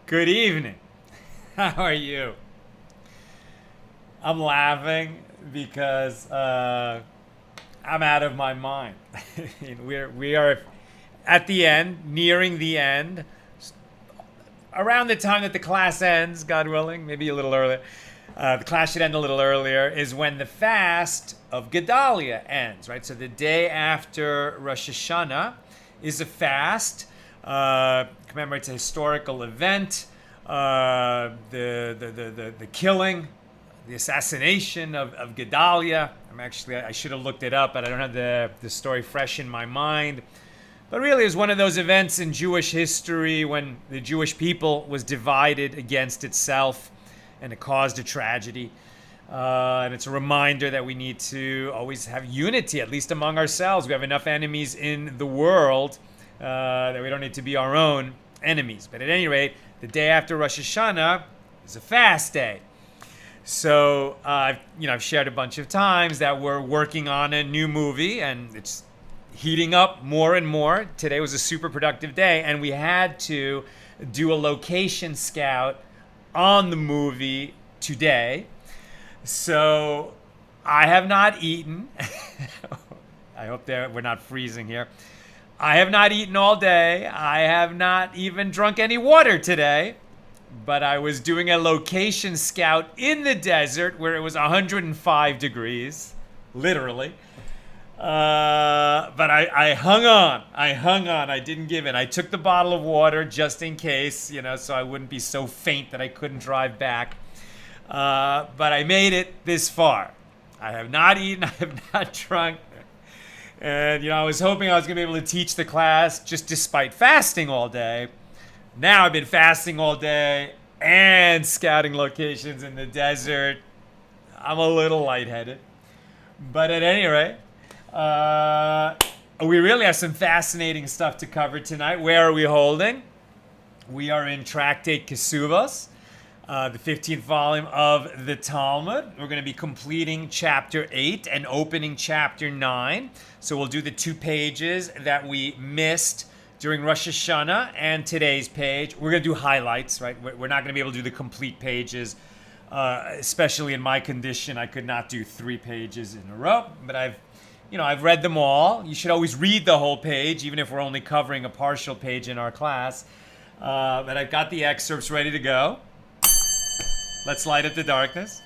Good evening. How are you? I'm laughing because I'm out of my mind. We are at the end, nearing the end, around the time that the class ends, God willing, maybe a little earlier. The class should end a little earlier, is when the fast of Gedalia ends, right? So the day after Rosh Hashanah is a fast, commemorates a historical event, the killing, the assassination of Gedalia. I should have looked it up, but I don't have the story fresh in my mind. But really, it was one of those events in Jewish history when the Jewish people was divided against itself, and it caused a tragedy. And it's a reminder that we need to always have unity, at least among ourselves. We have enough enemies in the world that we don't need to be our own enemies. But at any rate, the day after Rosh Hashanah is a fast day. So I've shared a bunch of times that we're working on a new movie, and it's heating up more and more. Today was a super productive day, and we had to do a location scout on the movie today. So I have not eaten. I hope we're not freezing here. I have not eaten all day. I have not even drunk any water today. But I was doing a location scout in the desert where it was 105 degrees, literally. But I hung on. I didn't give in. I took the bottle of water just in case, so I wouldn't be so faint that I couldn't drive back. But I made it this far. I have not eaten. I have not drunk. And, I was hoping I was going to be able to teach the class just despite fasting all day. Now I've been fasting all day and scouting locations in the desert. I'm a little lightheaded. But at any rate, we really have some fascinating stuff to cover tonight. Where are we holding? We are in Tractate Kesubos, the 15th volume of the Talmud. We're going to be completing chapter 8 and opening chapter 9. So we'll do the 2 pages that we missed during Rosh Hashanah and today's page. We're going to do highlights, right? We're not going to be able to do the complete pages, especially in my condition. I could not do 3 pages in a row, but I've read them all. You should always read the whole page, even if we're only covering a partial page in our class. But I've got the excerpts ready to go. Let's light up the darkness.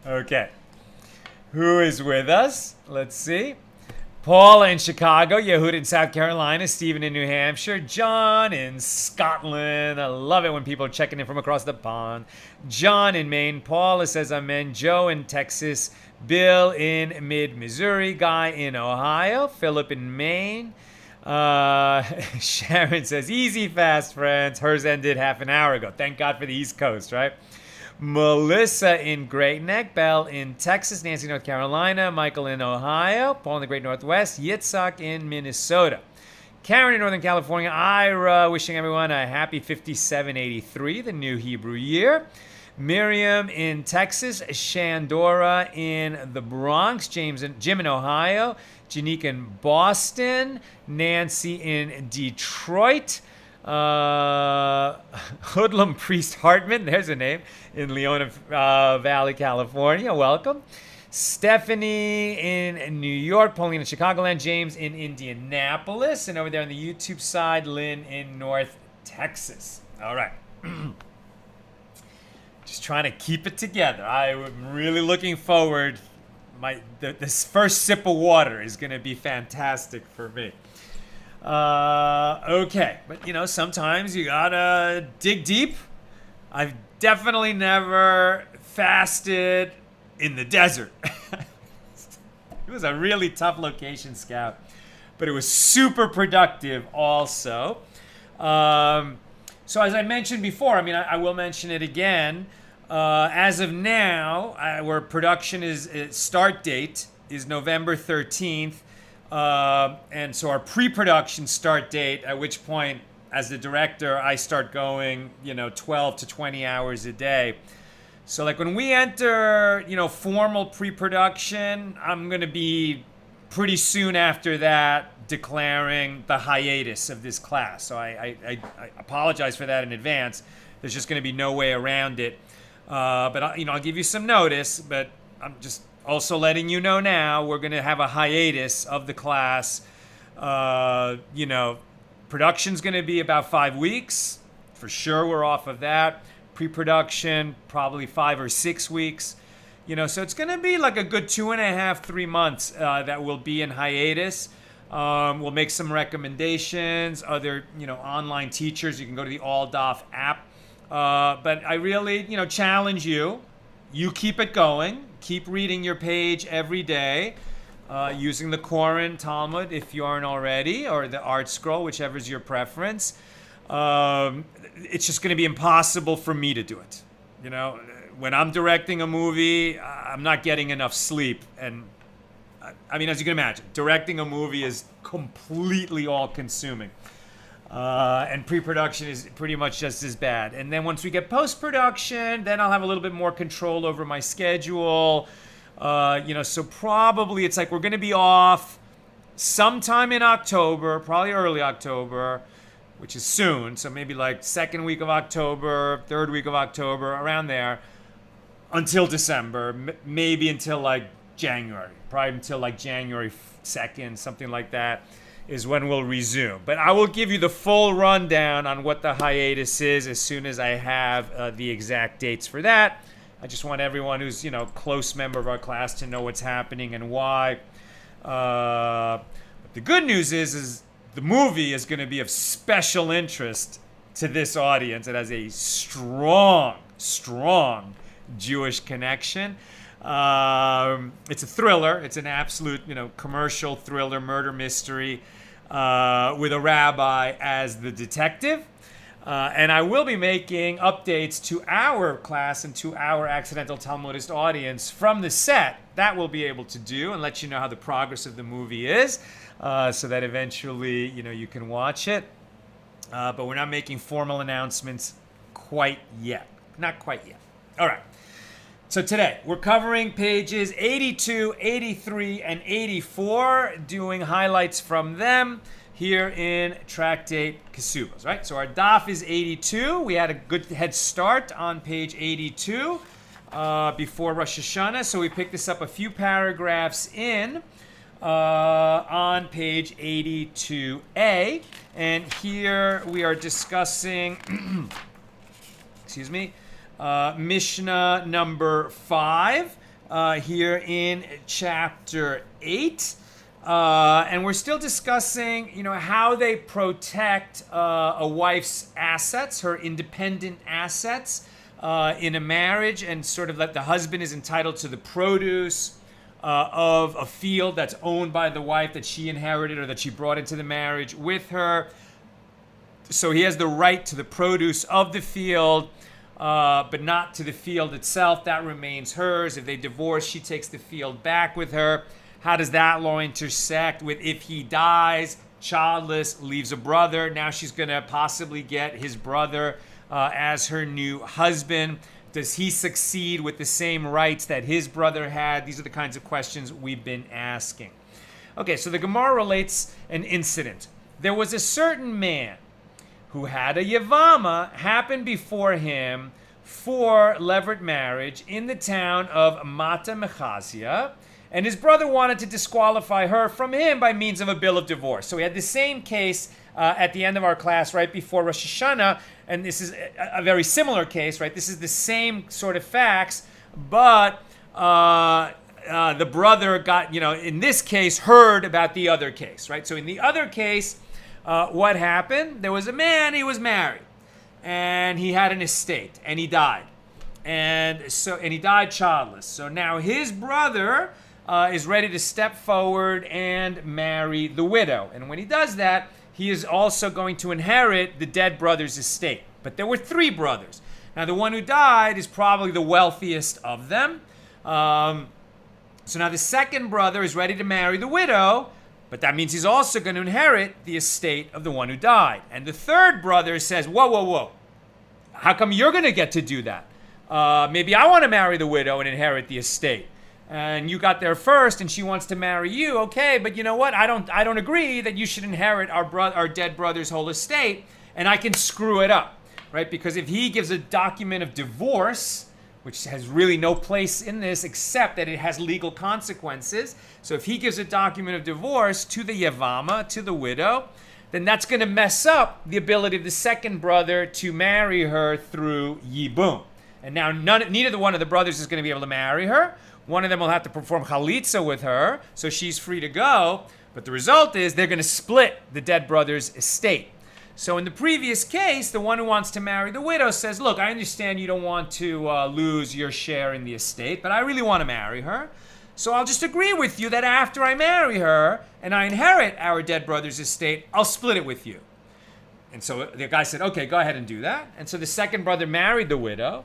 Okay. Who is with us? Let's see. Paula in Chicago, Yehud in South Carolina, Stephen in New Hampshire, John in Scotland. I love it when people are checking in from across the pond. John in Maine, Paula says amen, Joe in Texas, Bill in mid-Missouri, Guy in Ohio, Philip in Maine. Sharon says, easy fast, friends. Hers ended half an hour ago. Thank God for the East Coast, right? Melissa in Great Neck, Belle in Texas, Nancy, North Carolina, Michael in Ohio, Paul in the Great Northwest, Yitzhak in Minnesota, Karen in Northern California, Ira wishing everyone a happy 5783, the new Hebrew year, Miriam in Texas, Shandora in the Bronx, Jim in Ohio, Janique in Boston, Nancy in Detroit, Hoodlum Priest Hartman, there's a name, in Leona Valley, California. Welcome. Stephanie in New York, Pauline in Chicagoland, James in Indianapolis, and over there on the YouTube side, Lynn in North Texas. All right. Just trying to keep it together. I'm really looking forward. This first sip of water is going to be fantastic for me. Okay, but sometimes you gotta dig deep. I've definitely never fasted in the desert. It was a really tough location scout, but it was super productive also. So as I mentioned before, I will mention it again. As of now, where production start date is November 13th. And so our pre-production start date, at which point, as the director, I start going, 12 to 20 hours a day. So like when we enter, formal pre-production, I'm going to be pretty soon after that, declaring the hiatus of this class. So I apologize for that in advance. There's just going to be no way around it. But I'll give you some notice. But I'm just also letting you know now we're going to have a hiatus of the class. Production's going to be about 5 weeks. For sure, we're off of that. Pre-production, probably 5 or 6 weeks. So it's going to be like a good 2.5, 3 months that will be in hiatus. We'll make some recommendations. Other, online teachers, you can go to the AllDaf app. But I really, challenge you. You keep it going. Keep reading your page every day. Using the Koran Talmud if you aren't already, or the Art Scroll, whichever is your preference. It's just going to be impossible for me to do it. When I'm directing a movie, I'm not getting enough sleep. And as you can imagine, directing a movie is completely all-consuming. And pre-production is pretty much just as bad. And then once we get post-production, then I'll have a little bit more control over my schedule. So probably it's like we're going to be off sometime in October, probably early October, which is soon. So maybe like second week of October, third week of October, around there, until December, maybe until like January, probably until like January 2nd, something like that, is when we'll resume. But I will give you the full rundown on what the hiatus is as soon as I have the exact dates for that. I just want everyone who's, close member of our class to know what's happening and why. But the good news is the movie is going to be of special interest to this audience. It has a strong Jewish connection. It's a thriller. It's an absolute, commercial thriller, murder mystery with a rabbi as the detective. And I will be making updates to our class and to our accidental Talmudist audience from the set. That we'll be able to do and let you know how the progress of the movie is, so that eventually, you can watch it. But we're not making formal announcements quite yet. Not quite yet. All right. So today, we're covering pages 82, 83, and 84, doing highlights from them here in Tractate Kesubos, right? So our daf is 82. We had a good head start on page 82 before Rosh Hashanah. So we picked this up a few paragraphs in on page 82a. And here we are discussing, Mishna number 5 here in chapter 8. And we're still discussing, how they protect a wife's assets, her independent assets in a marriage, and sort of that the husband is entitled to the produce of a field that's owned by the wife that she inherited or that she brought into the marriage with her. So he has the right to the produce of the field, but not to the field itself. That remains hers. If they divorce, she takes the field back with her. How does that law intersect with if he dies, childless, leaves a brother? Now she's going to possibly get his brother as her new husband. Does he succeed with the same rights that his brother had? These are the kinds of questions we've been asking. Okay, so the Gemara relates an incident. There was a certain man who had a yavama happen before him for levirate marriage in the town of Mata Mechazia. And his brother wanted to disqualify her from him by means of a bill of divorce. So we had the same case at the end of our class right before Rosh Hashanah. And this is a very similar case, right? This is the same sort of facts, but the brother got, in this case, heard about the other case, right? So in the other case, what happened? There was a man, he was married, and he had an estate, and he died. And he died childless. So now his brother is ready to step forward and marry the widow. And when he does that, he is also going to inherit the dead brother's estate. But there were 3 brothers. Now, the one who died is probably the wealthiest of them. So now the second brother is ready to marry the widow, but that means he's also going to inherit the estate of the one who died. And the third brother says, whoa. How come you're going to get to do that? Maybe I want to marry the widow and inherit the estate. and you got there first, and she wants to marry you, okay, but you know what? I don't agree that you should inherit our dead brother's whole estate, and I can screw it up, right? Because if he gives a document of divorce, which has really no place in this except that it has legal consequences. So if he gives a document of divorce to the yavama, to the widow, then that's going to mess up the ability of the second brother to marry her through yibum. And now neither one of the brothers is going to be able to marry her. One of them will have to perform chalitza with her, so she's free to go. But the result is they're going to split the dead brother's estate. So in the previous case, the one who wants to marry the widow says, look, I understand you don't want to lose your share in the estate, but I really want to marry her. So I'll just agree with you that after I marry her and I inherit our dead brother's estate, I'll split it with you. And so the guy said, okay, go ahead and do that. And so the second brother married the widow.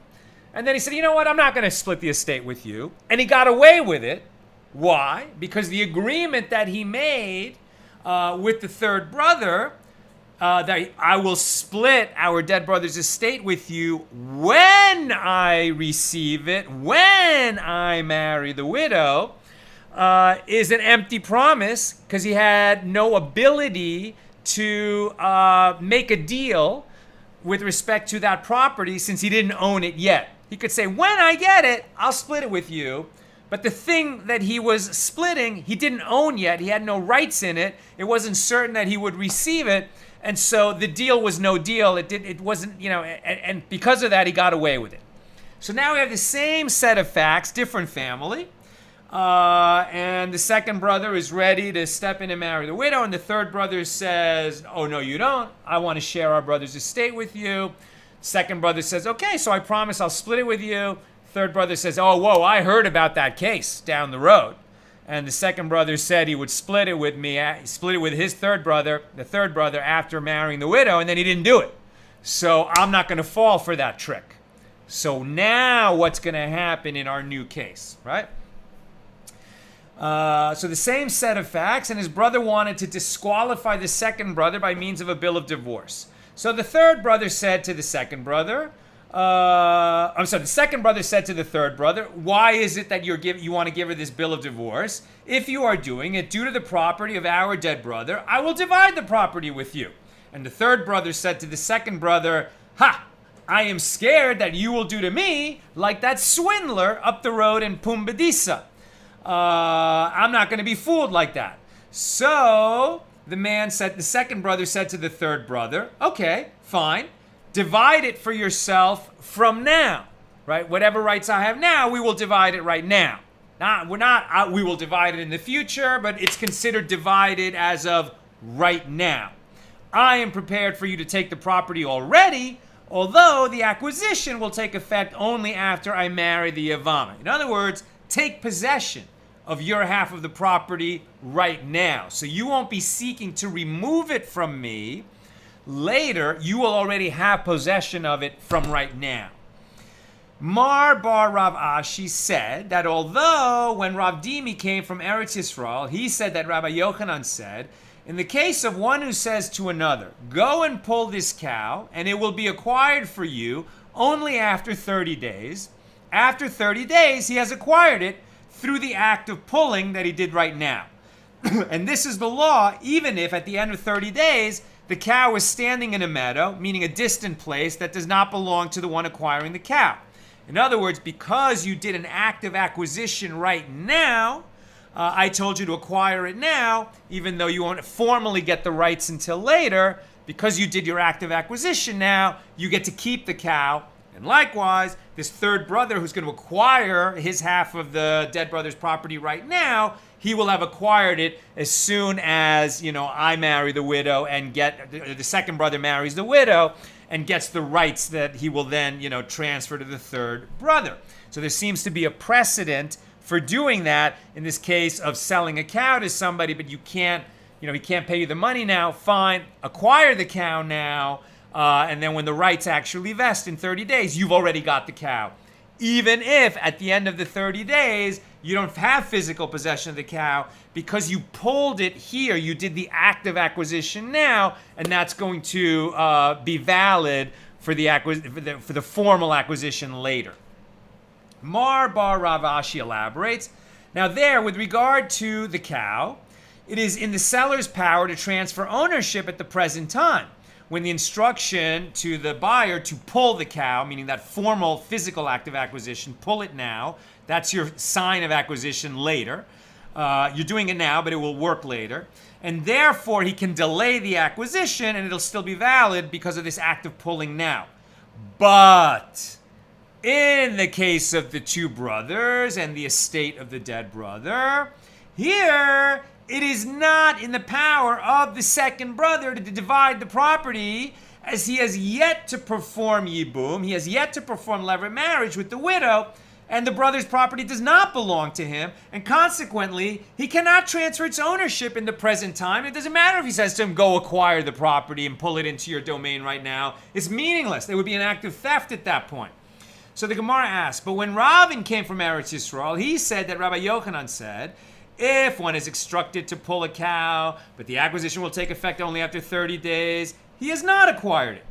And then he said, you know what, I'm not going to split the estate with you. And he got away with it. Why? Because the agreement that he made with the third brother, that I will split our dead brother's estate with you when I receive it, when I marry the widow, is an empty promise because he had no ability to make a deal with respect to that property since he didn't own it yet. He could say, when I get it, I'll split it with you. But the thing that he was splitting, he didn't own yet. He had no rights in it. It wasn't certain that he would receive it. And so the deal was no deal. It wasn't, and because of that, he got away with it. So now we have the same set of facts, different family. And the second brother is ready to step in and marry the widow. And the third brother says, oh, no, you don't. I want to share our brother's estate with you. Second brother says, okay, so I promise I'll split it with you. Third brother says, oh, whoa, I heard about that case down the road. And the second brother said he would split it with me, split it with his third brother, the third brother, after marrying the widow, and then he didn't do it. So I'm not going to fall for that trick. So now what's going to happen in our new case, right? So the same set of facts, and his brother wanted to disqualify the second brother by means of a bill of divorce. So the third brother said to the second brother, the second brother said to the third brother, why is it that you want to give her this bill of divorce? If you are doing it due to the property of our dead brother, I will divide the property with you. And the third brother said to the second brother, I am scared that you will do to me like that swindler up the road in Pumbedisa. I'm not going to be fooled like that. So the second brother said to the third brother, okay, fine. Divide it for yourself from now, right? Whatever rights I have now, we will divide it right now. We will divide it in the future, but it's considered divided as of right now. I am prepared for you to take the property already, although the acquisition will take effect only after I marry the Yavama. In other words, take possession of your half of the property right now. So you won't be seeking to remove it from me. Later, you will already have possession of it from right now. Mar bar Rav Ashi said that although when Rav Dimi came from Eretz Yisrael, he said that Rabbi Yochanan said, in the case of one who says to another, go and pull this cow, and it will be acquired for you only after 30 days. After 30 days, he has acquired it through the act of pulling that he did right now. And this is the law, even if at the end of 30 days, the cow is standing in a meadow, meaning a distant place that does not belong to the one acquiring the cow. In other words, because you did an act of acquisition right now, I told you to acquire it now, even though you won't formally get the rights until later. Because you did your act of acquisition now, you get to keep the cow. And likewise, this third brother who's going to acquire his half of the dead brother's property right now, he will have acquired it as soon as, I marry the widow and the second brother marries the widow and gets the rights that he will then, transfer to the third brother. So there seems to be a precedent for doing that in this case of selling a cow to somebody, but you can't, he can't pay you the money now. Fine, acquire the cow now. And then when the rights actually vest in 30 days, you've already got the cow. Even if at the end of the 30 days, you don't have physical possession of the cow, because you pulled it here, you did the act of acquisition now, and that's going to be valid for the formal acquisition later. Mar bar Rav Ashi elaborates Now there, with regard to the cow, it is in the seller's power to transfer ownership at the present time. When the instruction to the buyer to pull the cow, meaning that formal physical act of acquisition, pull it now, that's your sign of acquisition later. You're doing it now, but it will work later. And therefore, he can delay the acquisition and it'll still be valid because of this act of pulling now. But in the case of the two brothers and the estate of the dead brother, here it is not in the power of the second brother to divide the property, as he has yet to perform yibum, he has yet to perform levirate marriage with the widow, and the brother's property does not belong to him, and consequently, he cannot transfer its ownership in the present time. It doesn't matter if he says to him, go acquire the property and pull it into your domain right now. It's meaningless. It would be an act of theft at that point. So the Gemara asks, but when Ravin came from Eretz Yisrael, he said that Rabbi Yochanan said, if one is instructed to pull a cow, but the acquisition will take effect only after 30 days, he has not acquired it.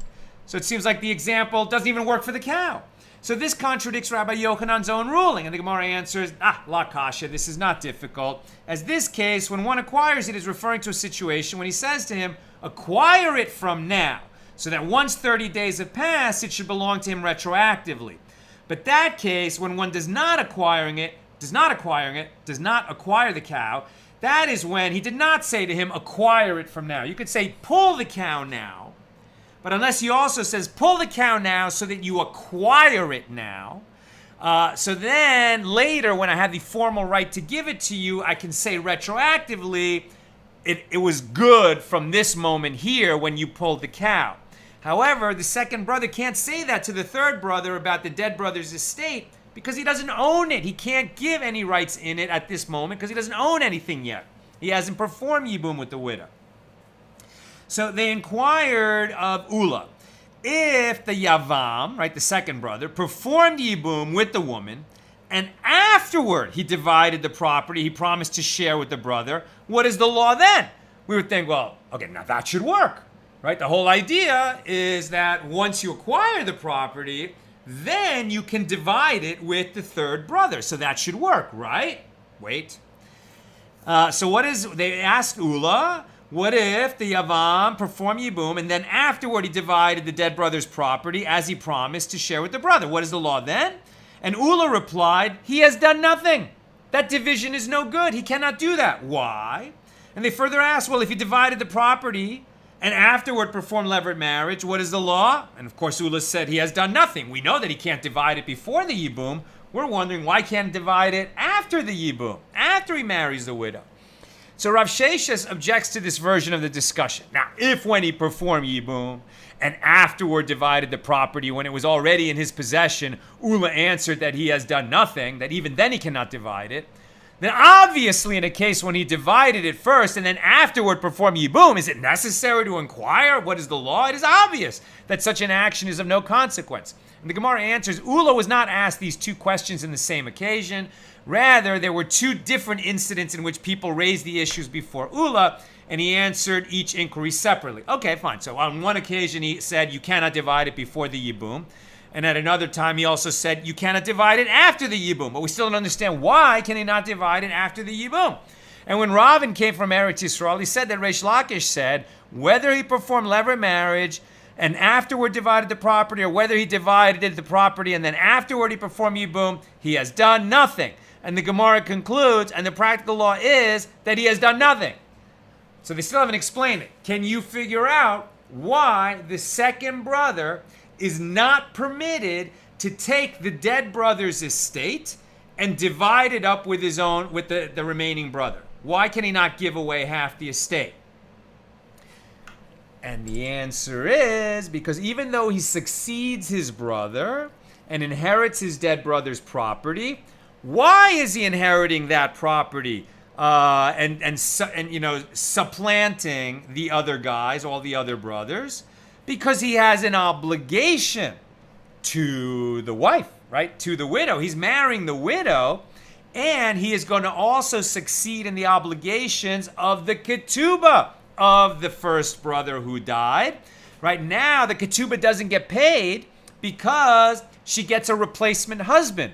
So it seems like the example doesn't even work for the cow. So this contradicts Rabbi Yochanan's own ruling. And the Gemara answers, la kasha, this is not difficult. As this case, when one acquires it, is referring to a situation when he says to him, acquire it from now, so that once 30 days have passed, it should belong to him retroactively. But that case, when one does not acquire the cow, that is when he did not say to him, acquire it from now. You could say, pull the cow now. But unless he also says, pull the cow now so that you acquire it now. So then later, when I have the formal right to give it to you, I can say retroactively, it was good from this moment here when you pulled the cow. However, the second brother can't say that to the third brother about the dead brother's estate because he doesn't own it. He can't give any rights in it at this moment because he doesn't own anything yet. He hasn't performed yibum with the widow. So they inquired of Ula, if the Yavam, right, the second brother, performed yibum with the woman, and afterward he divided the property he promised to share with the brother, what is the law then? We would think, well, okay, now that should work, right? The whole idea is that once you acquire the property, then you can divide it with the third brother. So that should work, right? Wait. They asked Ula, what if the Yavam performed yibum and then afterward he divided the dead brother's property as he promised to share with the brother? What is the law then? And Ula replied, he has done nothing. That division is no good. He cannot do that. Why? And they further asked, well, if he divided the property and afterward performed levirate marriage, what is the law? And of course Ula said he has done nothing. We know that he can't divide it before the yibum. We're wondering why can't he divide it after the yibum, after he marries the widow? So Rav Sheshes objects to this version of the discussion. Now, if when he performed yibum and afterward divided the property when it was already in his possession, Ula answered that he has done nothing, that even then he cannot divide it, then obviously in a case when he divided it first and then afterward performed yibum, is it necessary to inquire what is the law? It is obvious that such an action is of no consequence. And the Gemara answers, Ula was not asked these two questions in the same occasion. Rather, there were two different incidents in which people raised the issues before Ula, and he answered each inquiry separately. Okay, fine. So on one occasion, he said, you cannot divide it before the yibum. And at another time, he also said, you cannot divide it after the yibum. But we still don't understand why can he not divide it after the yibum. And when Ravin came from Eretz Yisrael, he said that Reish Lakish said, whether he performed levirate marriage and afterward divided the property, or whether he divided the property and then afterward he performed yibum, he has done nothing. And the Gemara concludes, and the practical law is that he has done nothing. So they still haven't explained it. Can you figure out why the second brother is not permitted to take the dead brother's estate and divide it up with his own, with the remaining brother? Why can he not give away half the estate? And the answer is because even though he succeeds his brother and inherits his dead brother's property, why is he inheriting that property and supplanting the other guys, all the other brothers? Because he has an obligation to the wife, right? To the widow. He's marrying the widow, and he is going to also succeed in the obligations of the ketubah of the first brother who died. Right now, the ketubah doesn't get paid because she gets a replacement husband.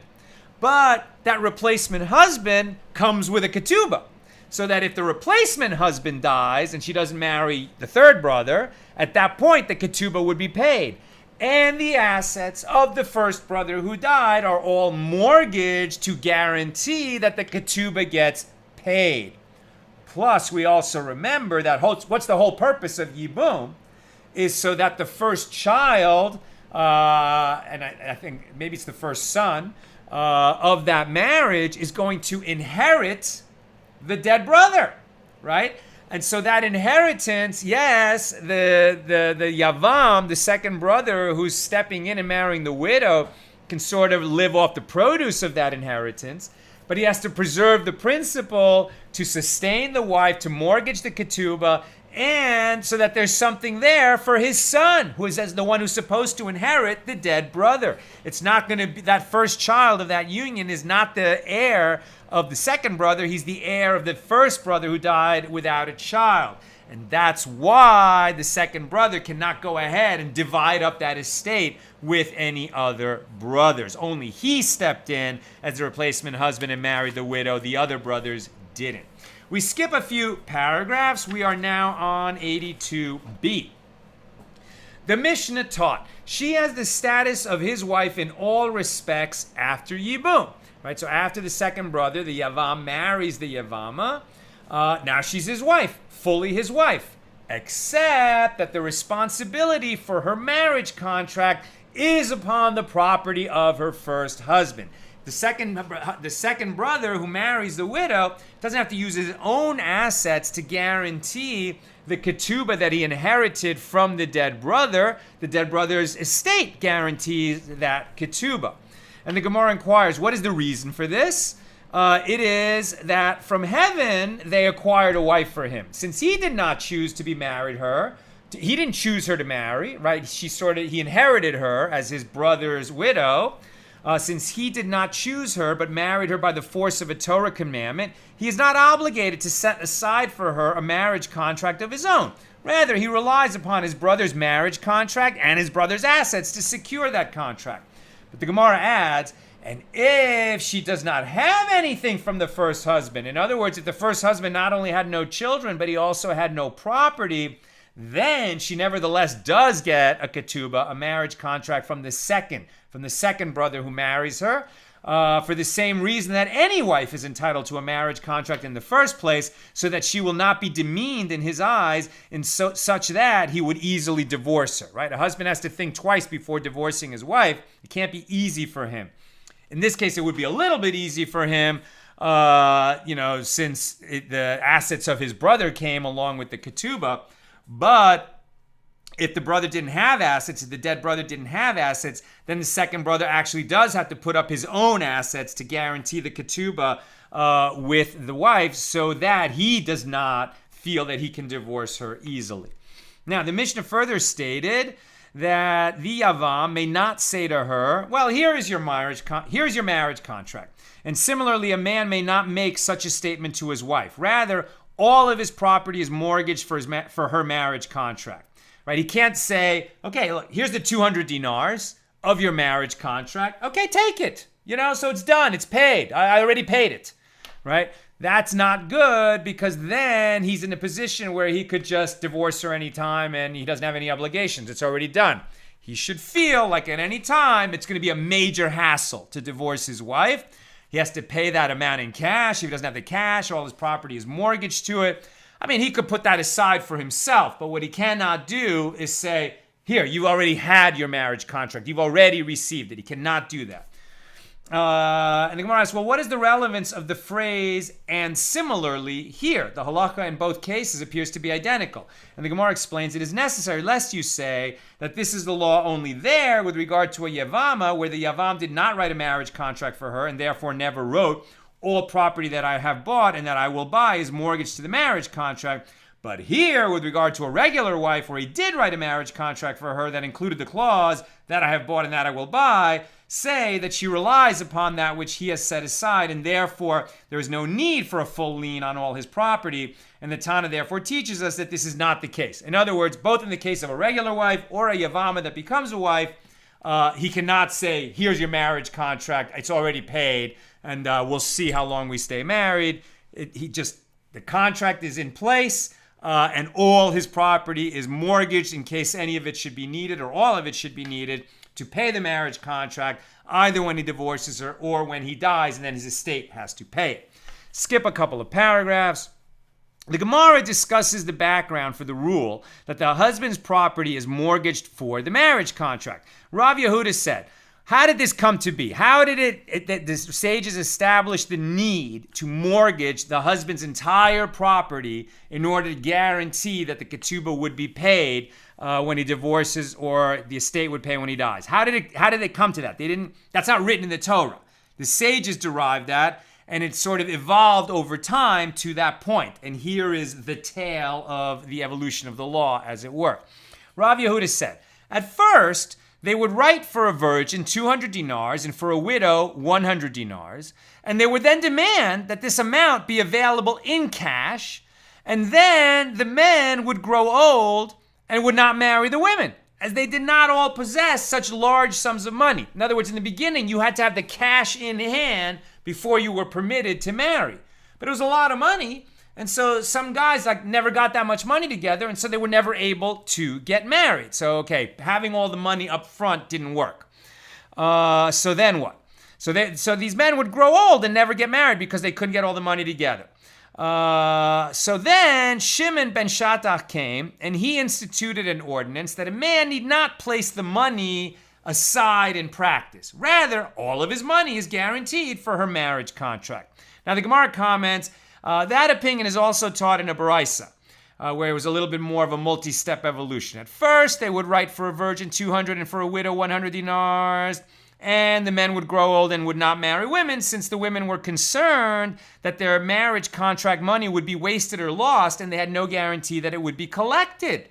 But that replacement husband comes with a ketubah. So that if the replacement husband dies and she doesn't marry the third brother, at that point the ketubah would be paid. And the assets of the first brother who died are all mortgaged to guarantee that the ketubah gets paid. Plus, we also remember that what's the whole purpose of yibum is so that the first child, and I think maybe it's the first son of that marriage, is going to inherit the dead brother, right? And so that inheritance, yes, the yavam, the second brother who's stepping in and marrying the widow, can sort of live off the produce of that inheritance, but he has to preserve the principle to sustain the wife, to mortgage the ketubah, and so that there's something there for his son, who is as the one who's supposed to inherit the dead brother. It's not going to be, that first child of that union is not the heir of the second brother. He's the heir of the first brother who died without a child. And that's why the second brother cannot go ahead and divide up that estate with any other brothers. Only he stepped in as the replacement husband and married the widow. The other brothers didn't. We skip a few paragraphs. We are now on 82b. The Mishna taught, she has the status of his wife in all respects after yibum. Right? So after the second brother, the yavam, marries the yavama, now she's his wife, fully his wife, except that the responsibility for her marriage contract is upon the property of her first husband. The second brother who marries the widow doesn't have to use his own assets to guarantee the ketubah that he inherited from the dead brother. The dead brother's estate guarantees that ketubah. And the Gemara inquires, what is the reason for this? It is that from heaven they acquired a wife for him. Since he did not choose to be married her, he didn't choose her to marry, right? He inherited her as his brother's widow. Since he did not choose her but married her by the force of a Torah commandment, he is not obligated to set aside for her a marriage contract of his own. Rather, he relies upon his brother's marriage contract and his brother's assets to secure that contract. But the Gemara adds, and if she does not have anything from the first husband, in other words, if the first husband not only had no children, but he also had no property, then she nevertheless does get a ketubah, a marriage contract from the second brother who marries her, for the same reason that any wife is entitled to a marriage contract in the first place, so that she will not be demeaned in his eyes such that he would easily divorce her, right? A husband has to think twice before divorcing his wife. It can't be easy for him. In this case, it would be a little bit easy for him, since the assets of his brother came along with the ketubah. But if the brother didn't have assets, if the dead brother didn't have assets, then the second brother actually does have to put up his own assets to guarantee the ketubah with the wife, so that he does not feel that he can divorce her easily. Now, the Mishnah further stated that the yavam may not say to her, well, here's your marriage contract. And similarly, a man may not make such a statement to his wife. Rather, all of his property is mortgaged for her marriage contract, right? He can't say, okay, look, here's the 200 dinars of your marriage contract. Okay, take it. So it's done. It's paid. I already paid it, right? That's not good, because then he's in a position where he could just divorce her anytime and he doesn't have any obligations. It's already done. He should feel like at any time it's going to be a major hassle to divorce his wife. He has to pay that amount in cash. If he doesn't have the cash, all his property is mortgaged to it. I mean, he could put that aside for himself, but what he cannot do is say, here, you already had your marriage contract. You've already received it. He cannot do that. And the Gemara asks, well, what is the relevance of the phrase "and similarly" here? The halakha in both cases appears to be identical. And the Gemara explains it is necessary lest you say that this is the law only there with regard to a yavama, where the yavam did not write a marriage contract for her and therefore never wrote, all property that I have bought and that I will buy is mortgaged to the marriage contract. But here, with regard to a regular wife, where he did write a marriage contract for her that included the clause that I have bought and that I will buy, say that she relies upon that which he has set aside, and therefore there is no need for a full lien on all his property. And the Tana therefore teaches us that this is not the case. In other words, both in the case of a regular wife or a yavama that becomes a wife, he cannot say, here's your marriage contract, it's already paid, and we'll see how long we stay married. The contract is in place, and all his property is mortgaged in case any of it should be needed or all of it should be needed to pay the marriage contract, either when he divorces her or when he dies, and then his estate has to pay it. Skip a couple of paragraphs. The Gemara discusses the background for the rule that the husband's property is mortgaged for the marriage contract. Rav Yehuda said, how did this come to be? How did the sages establish the need to mortgage the husband's entire property in order to guarantee that the ketubah would be paid when he divorces, or the estate would pay when he dies? How did they come to that? That's not written in the Torah. The sages derived that, and it sort of evolved over time to that point. And here is the tale of the evolution of the law, as it were. Rav Yehuda said, at first, they would write for a virgin 200 dinars and for a widow 100 dinars. And they would then demand that this amount be available in cash. And then the men would grow old and would not marry the women, as they did not all possess such large sums of money. In other words, in the beginning, you had to have the cash in hand before you were permitted to marry. But it was a lot of money, and so some guys never got that much money together, and so they were never able to get married. So, having all the money up front didn't work. So then what? So these men would grow old and never get married because they couldn't get all the money together. So then Shimon ben Shattach came, and he instituted an ordinance that a man need not place the money aside in practice. Rather, all of his money is guaranteed for her marriage contract. Now, the Gemara comments, that opinion is also taught in a Baraisa, where it was a little bit more of a multi-step evolution. At first, they would write for a virgin 200 and for a widow 100 dinars, and the men would grow old and would not marry women, since the women were concerned that their marriage contract money would be wasted or lost, and they had no guarantee that it would be collected.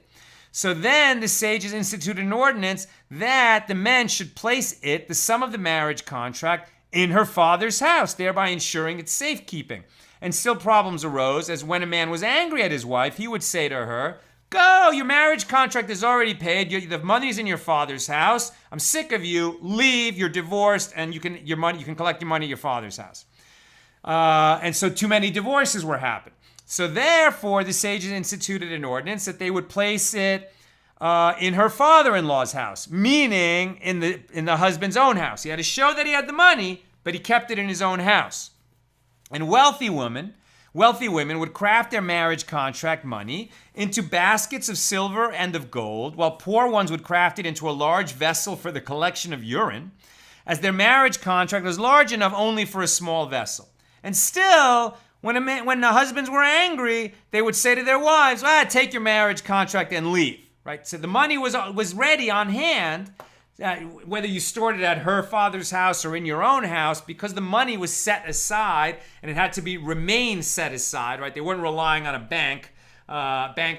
So then the sages instituted an ordinance that the men should place the sum of the marriage contract, in her father's house, thereby ensuring its safekeeping. And still problems arose, as when a man was angry at his wife, he would say to her, go, your marriage contract is already paid, the money's in your father's house, I'm sick of you, leave, you're divorced, and you can collect your money at your father's house. And so too many divorces were happening. So therefore, the sages instituted an ordinance that they would place it in her father-in-law's house, meaning in the husband's own house. He had to show that he had the money, but he kept it in his own house. And wealthy women would craft their marriage contract money into baskets of silver and of gold, while poor ones would craft it into a large vessel for the collection of urine, as their marriage contract was large enough only for a small vessel. And still, when the husbands were angry, they would say to their wives, take your marriage contract and leave. Right? So the money was ready on hand, whether you stored it at her father's house or in your own house, because the money was set aside and it had to remain set aside. Right? They weren't relying on a bank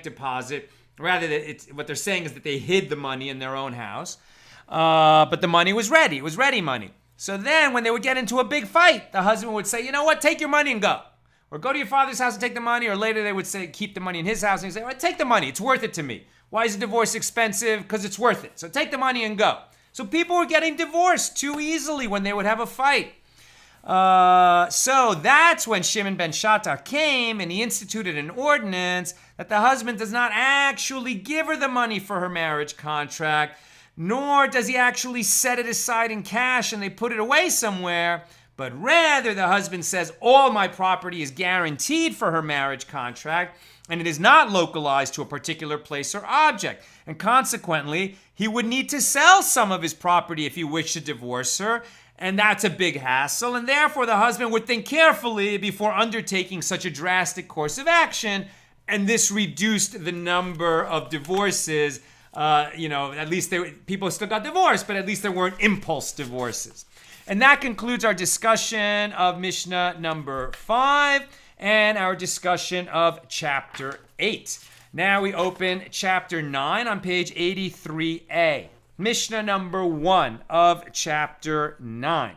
deposit. Rather, what they're saying is that they hid the money in their own house. But the money was ready. It was ready money. So then when they would get into a big fight, the husband would say, you know what, take your money and go. Or go to your father's house and take the money. Or later they would say, keep the money in his house. And he'd say, take the money. It's worth it to me. Why is a divorce expensive? Because it's worth it. So take the money and go. So people were getting divorced too easily when they would have a fight. So that's when Shimon ben Shattach came, and he instituted an ordinance that the husband does not actually give her the money for her marriage contract, nor does he actually set it aside in cash and they put it away somewhere, but rather the husband says, all my property is guaranteed for her marriage contract, and it is not localized to a particular place or object. And consequently, he would need to sell some of his property if he wished to divorce her, and that's a big hassle, and therefore the husband would think carefully before undertaking such a drastic course of action, and this reduced the number of divorces. At least people still got divorced, but at least there weren't impulse divorces. And that concludes our discussion of Mishnah number 5 and our discussion of chapter 8. Now we open chapter 9 on page 83a. Mishnah number 1 of chapter 9.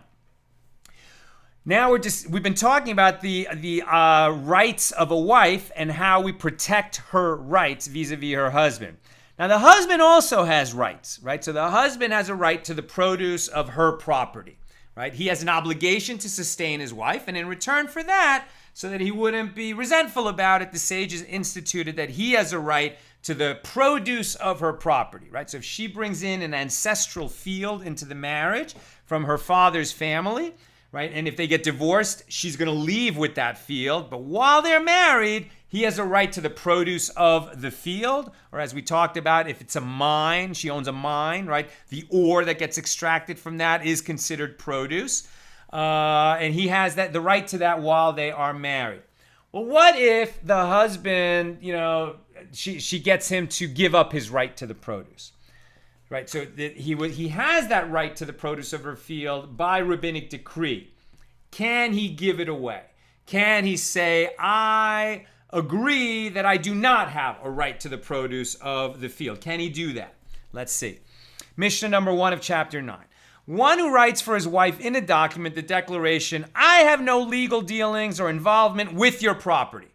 Now we've been talking about the rights of a wife and how we protect her rights vis-a-vis her husband. Now, the husband also has rights, right? So the husband has a right to the produce of her property, right? He has an obligation to sustain his wife, and in return for that, so that he wouldn't be resentful about it, the sages instituted that he has a right to the produce of her property, right? So if she brings in an ancestral field into the marriage from her father's family, right? And if they get divorced, she's going to leave with that field. But while they're married, he has a right to the produce of the field. Or as we talked about, if it's a mine, she owns a mine, right? The ore that gets extracted from that is considered produce. And he has the right to that while they are married. Well, what if the husband, she gets him to give up his right to the produce? Right, so he has that right to the produce of her field by rabbinic decree. Can he give it away? Can he say, I agree that I do not have a right to the produce of the field? Can he do that? Let's see. Mishna number 1 of chapter 9. One who writes for his wife in a document the declaration, I have no legal dealings or involvement with your property,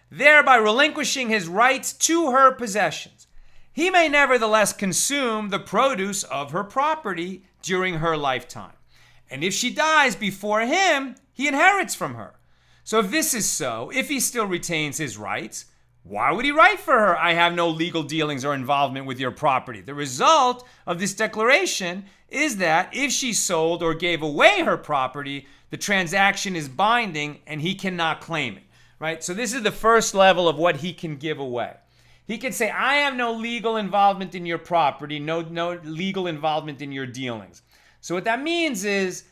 thereby relinquishing his rights to her possessions. He may nevertheless consume the produce of her property during her lifetime. And if she dies before him, he inherits from her. So if this is so, if he still retains his rights, why would he write for her, I have no legal dealings or involvement with your property? The result of this declaration is that if she sold or gave away her property, the transaction is binding and he cannot claim it, right? So this is the first level of what he can give away. He can say, I have no legal involvement in your property, no legal involvement in your dealings. So what that means is,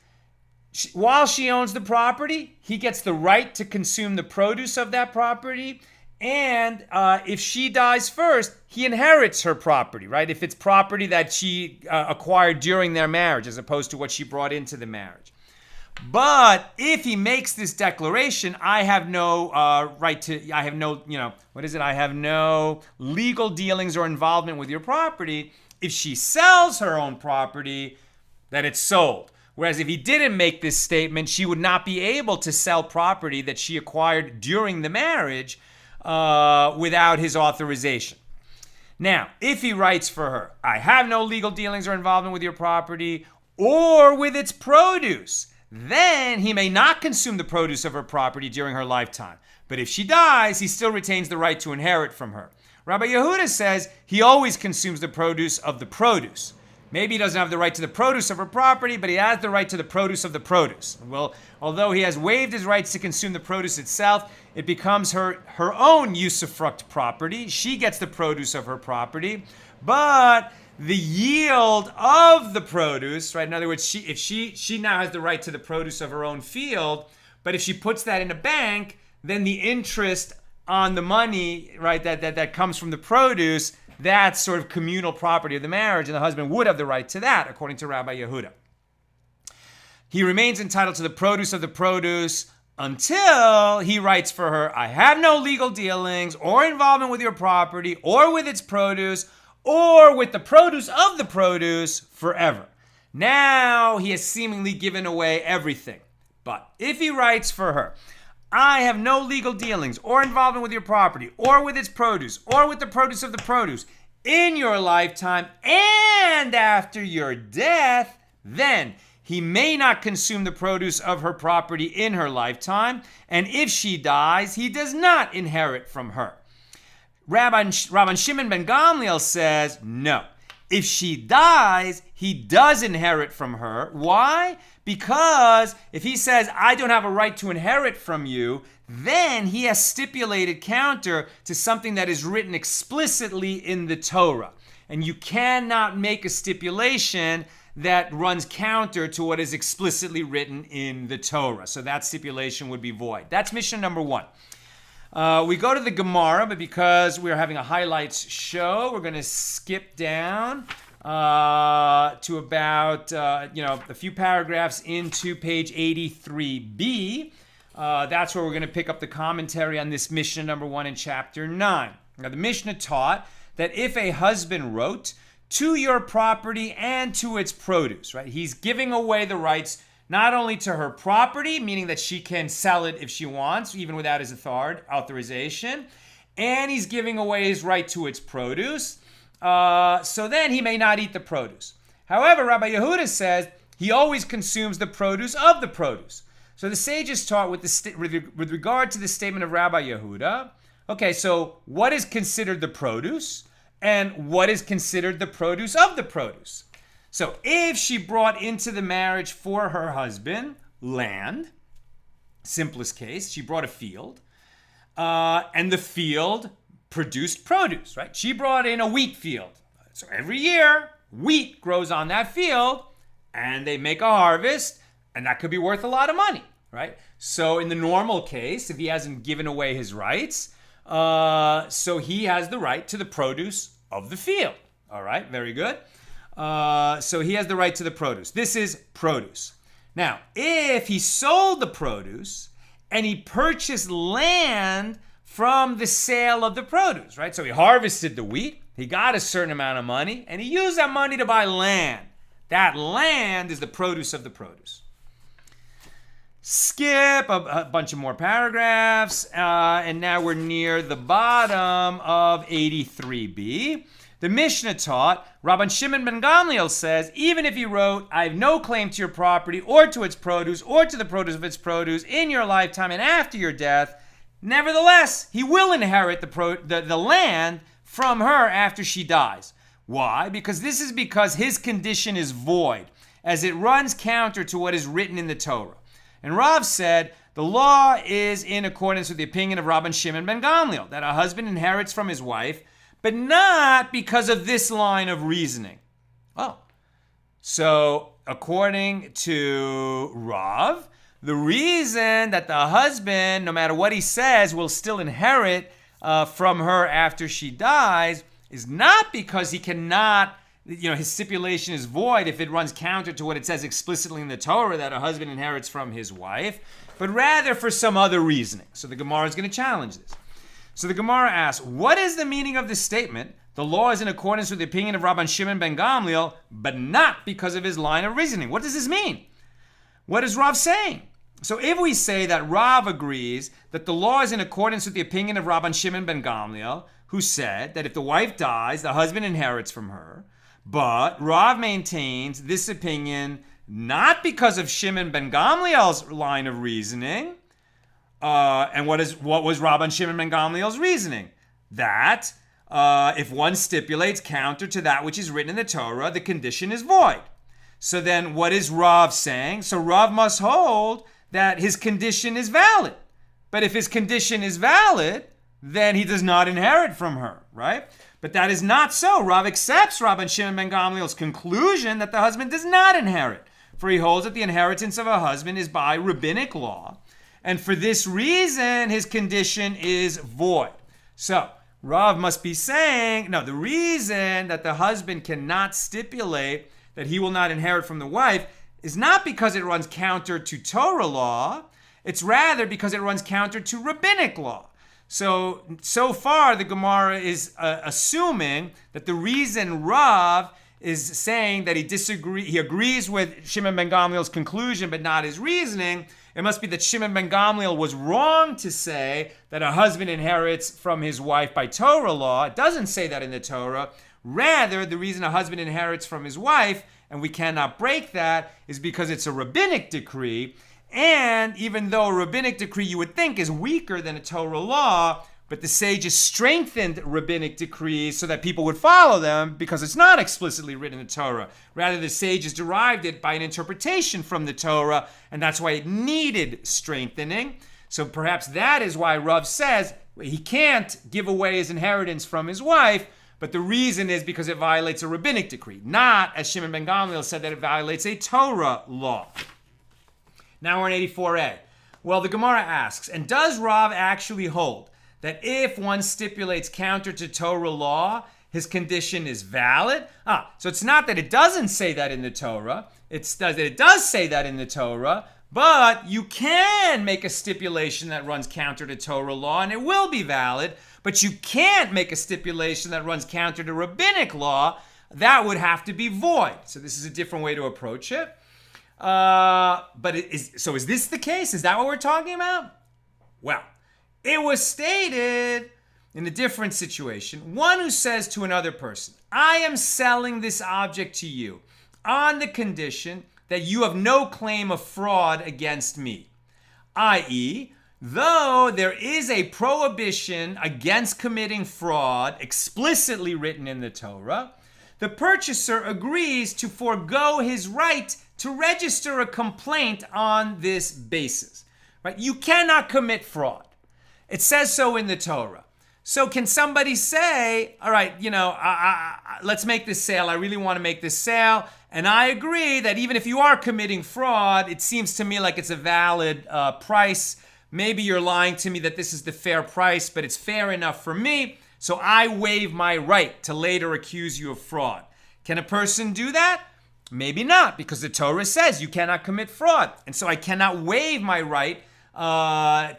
while she owns the property, he gets the right to consume the produce of that property. And if she dies first, he inherits her property, right? If it's property that she acquired during their marriage, as opposed to what she brought into the marriage. But if he makes this declaration, I have no I have no legal dealings or involvement with your property. If she sells her own property, then it's sold. Whereas if he didn't make this statement, she would not be able to sell property that she acquired during the marriage without his authorization. Now, if he writes for her, I have no legal dealings or involvement with your property or with its produce, then he may not consume the produce of her property during her lifetime. But if she dies, he still retains the right to inherit from her. Rabbi Yehuda says he always consumes the produce of the produce. Maybe he doesn't have the right to the produce of her property, but he has the right to the produce of the produce. Well, although he has waived his rights to consume the produce itself, it becomes her own usufruct property. She gets the produce of her property, but the yield of the produce, right? In other words, she now has the right to the produce of her own field, but if she puts that in a bank, then the interest on the money, right, that comes from the produce, that's sort of communal property of the marriage, and the husband would have the right to that, according to Rabbi Yehuda. He remains entitled to the produce of the produce until he writes for her, I have no legal dealings or involvement with your property or with its produce or with the produce of the produce forever. Now he has seemingly given away everything. But if he writes for her, I have no legal dealings or involvement with your property or with its produce or with the produce of the produce in your lifetime and after your death, then he may not consume the produce of her property in her lifetime, and if she dies, he does not inherit from her. Rabbi Shimon ben Gamliel says, no. If she dies, he does inherit from her. Why? Because if he says, I don't have a right to inherit from you, then he has stipulated counter to something that is written explicitly in the Torah. And you cannot make a stipulation that runs counter to what is explicitly written in the Torah. So that stipulation would be void. That's mission number 1. We go to the Gemara, but because we're having a highlights show, we're going to skip down to about, a few paragraphs into page 83b. That's where we're going to pick up the commentary on this Mishnah number 1 in chapter 9. Now, the Mishnah taught that if a husband wrote to your property and to its produce, right? He's giving away the rights not only to her property, meaning that she can sell it if she wants, even without his authorization, and he's giving away his right to its produce. so then he may not eat the produce. However, Rabbi Yehuda says he always consumes the produce of the produce. So the sages taught with regard to the statement of Rabbi Yehuda, okay, so what is considered the produce and what is considered the produce of the produce? So if she brought into the marriage for her husband land, simplest case, she brought a field, and the field produced produce, right? She brought in a wheat field. So every year, wheat grows on that field, and they make a harvest, and that could be worth a lot of money, right? So in the normal case, if he hasn't given away his rights, so he has the right to the produce of the field. All right, very good. So he has the right to the produce. This is produce. Now, if he sold the produce and he purchased land from the sale of the produce, right? So he harvested the wheat, he got a certain amount of money, and he used that money to buy land. That land is the produce of the produce. Skip a bunch of more paragraphs, and now we're near the bottom of 83b. The Mishna taught, Rabban Shimon ben Gamliel says, even if he wrote, I have no claim to your property or to its produce or to the produce of its produce in your lifetime and after your death, nevertheless, he will inherit the land from her after she dies. Why? Because his condition is void, as it runs counter to what is written in the Torah. And Rav said, the law is in accordance with the opinion of Rabban Shimon ben Gamliel, that a husband inherits from his wife, but not because of this line of reasoning. Oh, so according to Rav, the reason that the husband, no matter what he says, will still inherit from her after she dies is not because he cannot, his stipulation is void if it runs counter to what it says explicitly in the Torah that a husband inherits from his wife, but rather for some other reasoning. So the Gemara is going to challenge this. So the Gemara asks, what is the meaning of this statement? The law is in accordance with the opinion of Rabban Shimon ben Gamliel, but not because of his line of reasoning. What does this mean? What is Rav saying? So if we say that Rav agrees that the law is in accordance with the opinion of Rabban Shimon ben Gamliel, who said that if the wife dies, the husband inherits from her, but Rav maintains this opinion not because of Shimon ben Gamliel's line of reasoning, and what was Rabban Shimon ben Gamliel's reasoning? That if one stipulates counter to that which is written in the Torah, the condition is void. So then what is Rav saying? So Rav must hold that his condition is valid. But if his condition is valid, then he does not inherit from her, right? But that is not so. Rav accepts Rabban Shimon ben Gamliel's conclusion that the husband does not inherit, for he holds that the inheritance of a husband is by rabbinic law, and for this reason, his condition is void. So, Rav must be saying, no, the reason that the husband cannot stipulate that he will not inherit from the wife is not because it runs counter to Torah law, it's rather because it runs counter to rabbinic law. So far, the Gemara is assuming that the reason Rav is saying that he agrees with Shimon ben Gamliel's conclusion, but not his reasoning, it must be that Shimon ben Gamliel was wrong to say that a husband inherits from his wife by Torah law. It doesn't say that in the Torah. Rather, the reason a husband inherits from his wife, and we cannot break that, is because it's a rabbinic decree. And even though a rabbinic decree you would think is weaker than a Torah law, but the sages strengthened rabbinic decrees so that people would follow them because it's not explicitly written in the Torah. Rather, the sages derived it by an interpretation from the Torah, and that's why it needed strengthening. So perhaps that is why Rav says he can't give away his inheritance from his wife, but the reason is because it violates a rabbinic decree, not, as Shimon ben Gamliel said, that it violates a Torah law. Now we're in 84a. Well, the Gemara asks, and does Rav actually hold that if one stipulates counter to Torah law, his condition is valid? So it's not that it doesn't say that in the Torah. It does say that in the Torah, but you can make a stipulation that runs counter to Torah law, and it will be valid, but you can't make a stipulation that runs counter to rabbinic law. That would have to be void. So this is a different way to approach it. Is this the case? Is that what we're talking about? Well, it was stated in a different situation, one who says to another person, I am selling this object to you on the condition that you have no claim of fraud against me, i.e., though there is a prohibition against committing fraud explicitly written in the Torah, the purchaser agrees to forego his right to register a complaint on this basis. Right? You cannot commit fraud. It says so in the Torah. So can somebody say, all right, let's make this sale. I really want to make this sale. And I agree that even if you are committing fraud, it seems to me like it's a valid price. Maybe you're lying to me that this is the fair price, but it's fair enough for me. So I waive my right to later accuse you of fraud. Can a person do that? Maybe not, because the Torah says you cannot commit fraud. And so I cannot waive my right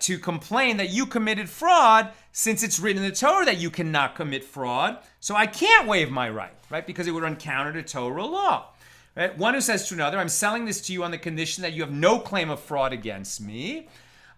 to complain that you committed fraud, since it's written in the Torah that you cannot commit fraud. So I can't waive my right, right? Because it would run counter to Torah law. Right? One who says to another, I'm selling this to you on the condition that you have no claim of fraud against me,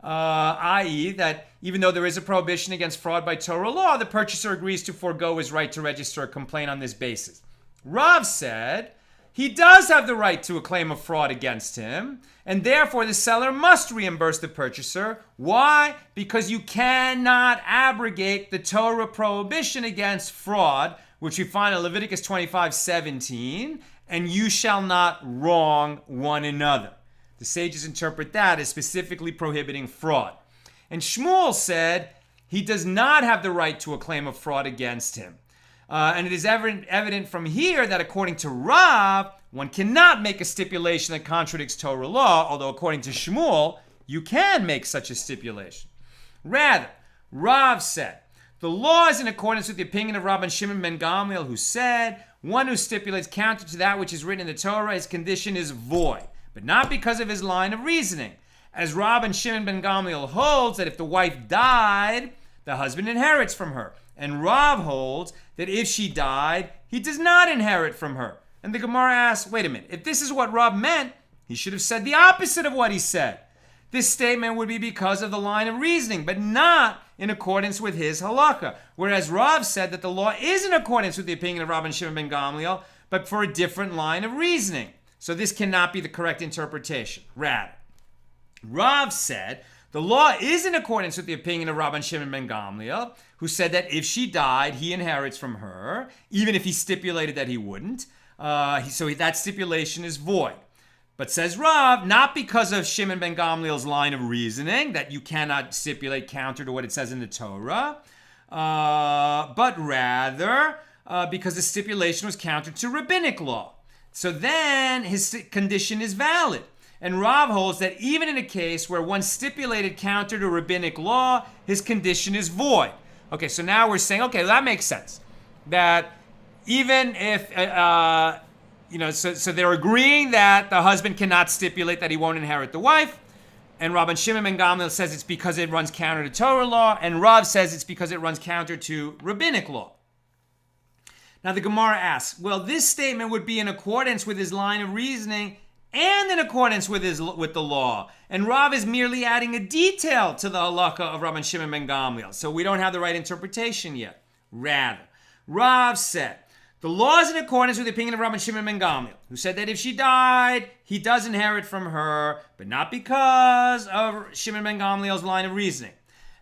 i.e. that even though there is a prohibition against fraud by Torah law, the purchaser agrees to forego his right to register a complaint on this basis. Rav said he does have the right to a claim of fraud against him, and therefore the seller must reimburse the purchaser. Why? Because you cannot abrogate the Torah prohibition against fraud, which we find in Leviticus 25:17, and you shall not wrong one another. The sages interpret that as specifically prohibiting fraud. And Shmuel said he does not have the right to a claim of fraud against him. And it is evident from here that according to Rav, one cannot make a stipulation that contradicts Torah law, although according to Shmuel, you can make such a stipulation. Rather, Rav said, the law is in accordance with the opinion of Rabban Shimon ben Gamliel, who said, one who stipulates counter to that which is written in the Torah, his condition is void, but not because of his line of reasoning. As Rabban Shimon ben Gamliel holds that if the wife died, the husband inherits from her. And Rav holds that if she died, he does not inherit from her. And the Gemara asks, wait a minute, if this is what Rav meant, he should have said the opposite of what he said. This statement would be because of the line of reasoning, but not in accordance with his halakha. Whereas Rav said that the law is in accordance with the opinion of Rabban Shimon ben Gamliel, but for a different line of reasoning. So this cannot be the correct interpretation. Rather, Rav said the law is in accordance with the opinion of Rabban Shimon ben Gamliel, who said that if she died, he inherits from her, even if he stipulated that he wouldn't. So that stipulation is void. But says Rav, not because of Shimon ben Gamliel's line of reasoning, that you cannot stipulate counter to what it says in the Torah, but rather because the stipulation was counter to rabbinic law. So then his condition is valid. And Rav holds that even in a case where one stipulated counter to rabbinic law, his condition is void. Okay, so now we're saying, okay, that makes sense. That even if, so they're agreeing that the husband cannot stipulate that he won't inherit the wife. And Rabban Shimon ben Gamliel says it's because it runs counter to Torah law. And Rav says it's because it runs counter to rabbinic law. Now the Gemara asks, well, this statement would be in accordance with his line of reasoning and in accordance with the law. And Rav is merely adding a detail to the halakha of Rabban Shimon ben Gamliel. So we don't have the right interpretation yet. Rather, Rav said, the law is in accordance with the opinion of Rabban Shimon ben Gamliel, who said that if she died, he does inherit from her, but not because of Shimon ben Gamliel's line of reasoning.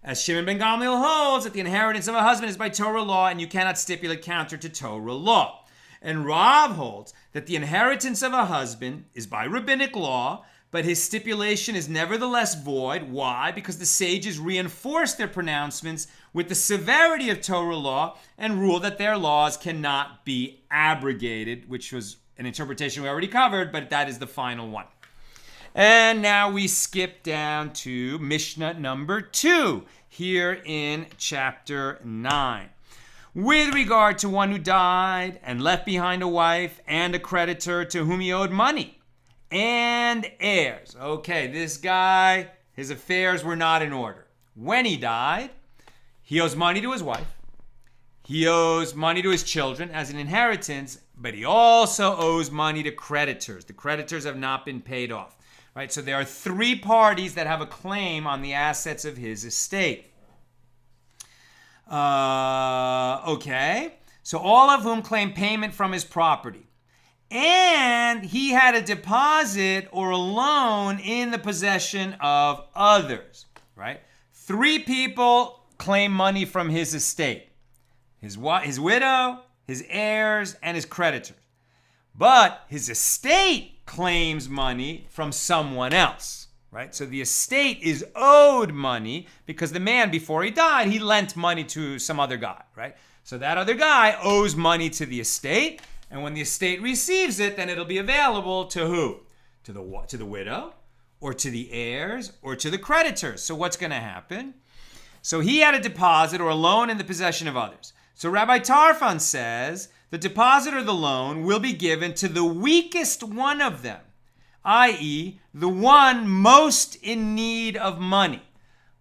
As Shimon ben Gamliel holds that the inheritance of a husband is by Torah law, and you cannot stipulate counter to Torah law. And Rav holds that the inheritance of a husband is by rabbinic law, but his stipulation is nevertheless void. Why? Because the sages reinforce their pronouncements with the severity of Torah law and rule that their laws cannot be abrogated, which was an interpretation we already covered, but that is the final one. And now we skip down to Mishnah number 2, here in chapter 9. With regard to one who died and left behind a wife and a creditor to whom he owed money and heirs. Okay, this guy, his affairs were not in order. When he died, he owes money to his wife. He owes money to his children as an inheritance, but he also owes money to creditors. The creditors have not been paid off. Right? So there are 3 parties that have a claim on the assets of his estate. Okay. So all of whom claim payment from his property. And he had a deposit or a loan in the possession of others, right? 3 people claim money from his estate. His widow, his heirs, and his creditors. But his estate claims money from someone else, right? So the estate is owed money because the man, before he died, he lent money to some other guy, right? So that other guy owes money to the estate, and when the estate receives it, then it'll be available to who? To the widow, or to the heirs, or to the creditors. So what's going to happen? So he had a deposit or a loan in the possession of others. So Rabbi Tarfon says the deposit or the loan will be given to the weakest one of them, i.e., the one most in need of money.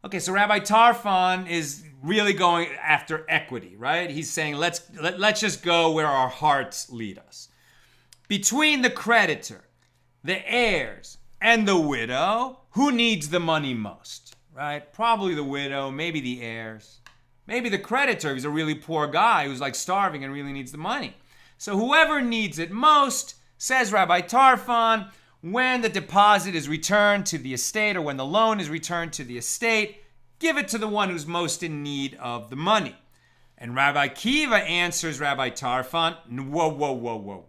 Okay, so Rabbi Tarfon is really going after equity, right? He's saying let's just go where our hearts lead us. Between the creditor, the heirs, and the widow, who needs the money most, right? Probably the widow, maybe the heirs. Maybe the creditor, he's a really poor guy who's like starving and really needs the money. So whoever needs it most, says Rabbi Tarfon, when the deposit is returned to the estate or when the loan is returned to the estate, give it to the one who's most in need of the money. And Rabbi Akiva answers Rabbi Tarfon, whoa.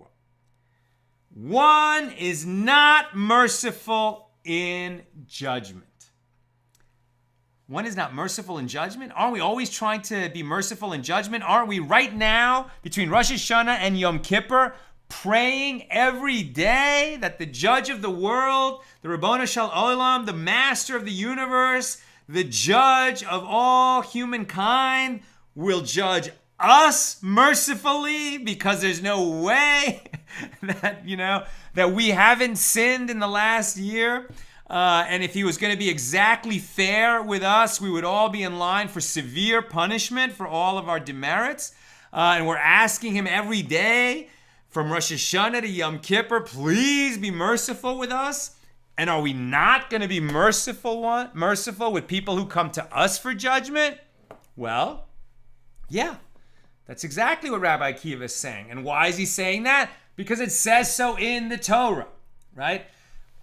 One is not merciful in judgment. One is not merciful in judgment? Aren't we always trying to be merciful in judgment? Aren't we right now, between Rosh Hashanah and Yom Kippur, praying every day that the judge of the world, the Ribbono Shel Olam, the master of the universe, the judge of all humankind, will judge us mercifully, because there's no way that we haven't sinned in the last year? And if he was going to be exactly fair with us, we would all be in line for severe punishment for all of our demerits. And we're asking him every day from Rosh Hashanah to Yom Kippur, please be merciful with us. And are we not going to be merciful with people who come to us for judgment? Well, yeah, that's exactly what Rabbi Akiva is saying. And why is he saying that? Because it says so in the Torah, right?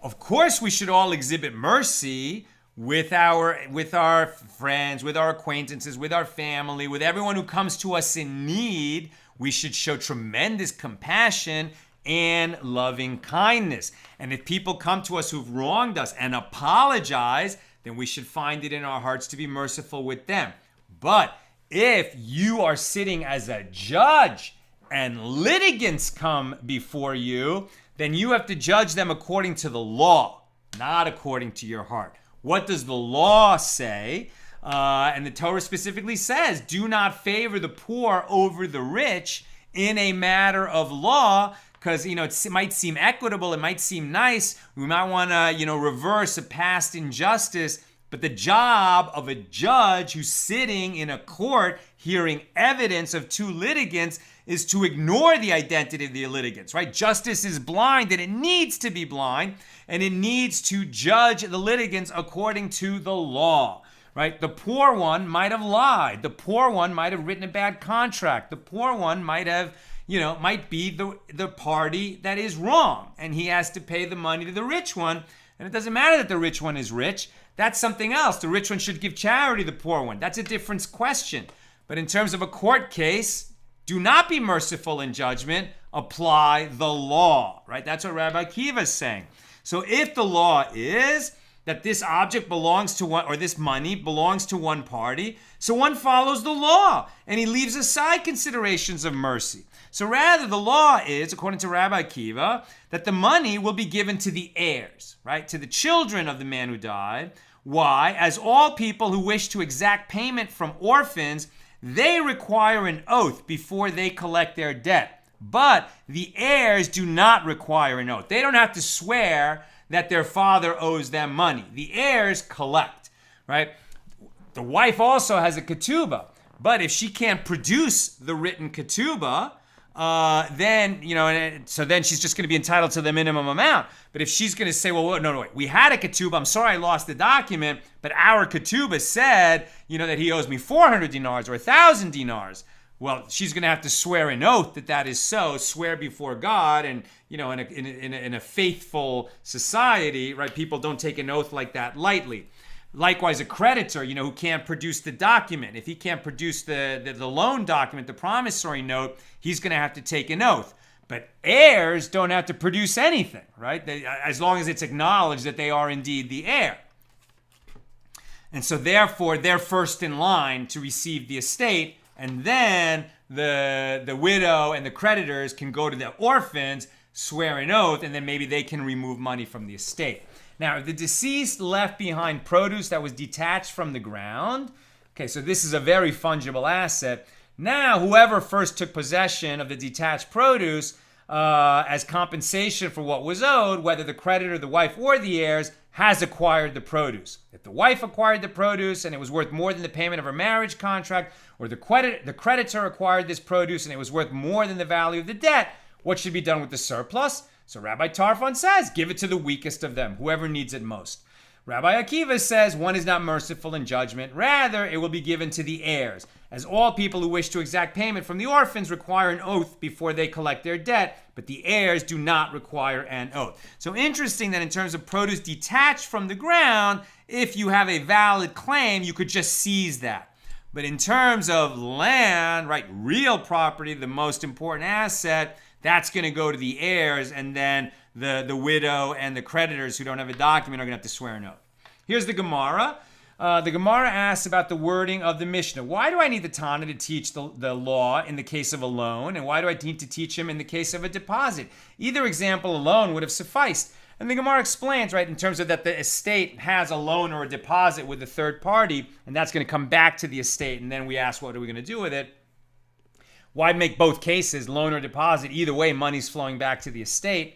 Of course, we should all exhibit mercy with our friends, with our acquaintances, with our family, with everyone who comes to us in need. We should show tremendous compassion and loving kindness. And if people come to us who've wronged us and apologize, then we should find it in our hearts to be merciful with them. But if you are sitting as a judge and litigants come before you, then you have to judge them according to the law, not according to your heart. What does the law say? And the Torah specifically says, do not favor the poor over the rich in a matter of law, because it might seem equitable, it might seem nice, we might want to reverse a past injustice, but the job of a judge who's sitting in a court hearing evidence of 2 litigants is to ignore the identity of the litigants, right? Justice is blind, and it needs to be blind, and it needs to judge the litigants according to the law, right? The poor one might have lied. The poor one might have written a bad contract. The poor one might have, might be the party that is wrong, and he has to pay the money to the rich one. And it doesn't matter that the rich one is rich. That's something else. The rich one should give charity to the poor one. That's a different question. But in terms of a court case, do not be merciful in judgment. Apply the law, right? That's what Rabbi Akiva is saying. So if the law is that this object belongs to one, or this money belongs to one party, so one follows the law, and he leaves aside considerations of mercy. So rather, the law is, according to Rabbi Akiva, that the money will be given to the heirs, right? To the children of the man who died. Why? As all people who wish to exact payment from orphans, they require an oath before they collect their debt. But the heirs do not require an oath. They don't have to swear that their father owes them money. The heirs collect, right? The wife also has a ketubah, but if she can't produce the written ketubah, then, so then she's just going to be entitled to the minimum amount. But if she's going to say, well, no, wait, we had a ketubah, I'm sorry I lost the document, but our ketubah said, that he owes me 400 dinars or 1,000 dinars. Well, she's going to have to swear an oath that is so, swear before God, and, in a faithful society, right, people don't take an oath like that lightly. Likewise, a creditor, who can't produce the document. If he can't produce the loan document, the promissory note, he's going to have to take an oath. But heirs don't have to produce anything, right? As long as it's acknowledged that they are indeed the heir. And so therefore, they're first in line to receive the estate, and then the widow and the creditors can go to the orphans, swear an oath, and then maybe they can remove money from the estate. Now, if the deceased left behind produce that was detached from the ground, okay, so this is a very fungible asset. Now, whoever first took possession of the detached produce as compensation for what was owed, whether the creditor, the wife, or the heirs, has acquired the produce. If the wife acquired the produce and it was worth more than the payment of her marriage contract, or the creditor acquired this produce and it was worth more than the value of the debt, what should be done with the surplus? So Rabbi Tarfon says, give it to the weakest of them, whoever needs it most. Rabbi Akiva says, one is not merciful in judgment. Rather, it will be given to the heirs, as all people who wish to exact payment from the orphans require an oath before they collect their debt, but the heirs do not require an oath. So interesting that in terms of produce detached from the ground, if you have a valid claim, you could just seize that. But in terms of land, right, real property, the most important asset, that's going to go to the heirs, and then the widow and the creditors who don't have a document are going to have to swear an oath. Here's the Gemara. The Gemara asks about the wording of the Mishna. Why do I need the Tana to teach the law in the case of a loan, and why do I need to teach him in the case of a deposit? Either example alone would have sufficed. And the Gemara explains, right, in terms of that the estate has a loan or a deposit with a third party, and that's going to come back to the estate, and then we ask, what are we going to do with it? Why make both cases, loan or deposit? Either way, money's flowing back to the estate.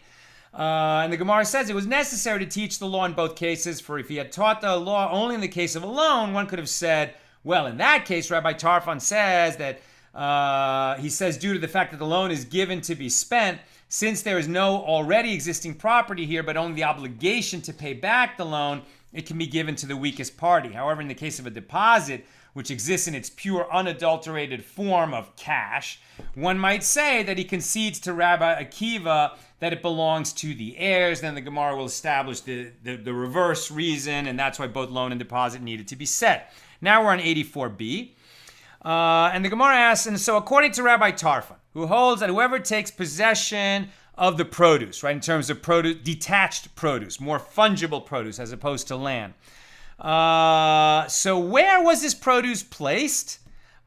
And the Gemara says it was necessary to teach the law in both cases, for if he had taught the law only in the case of a loan, one could have said, well, in that case, Rabbi Tarfon says that, he says, due to the fact that the loan is given to be spent, since there is no already existing property here, but only the obligation to pay back the loan, it can be given to the weakest party. However, in the case of a deposit, which exists in its pure, unadulterated form of cash, one might say that he concedes to Rabbi Akiva that it belongs to the heirs. Then the Gemara will establish the reverse reason, and that's why both loan and deposit needed to be set. Now we're on 84b. And the Gemara asks, and so according to Rabbi Tarfon, who holds that whoever takes possession of the produce, right, in terms of produce, detached produce, more fungible produce as opposed to land, so where was this produce placed?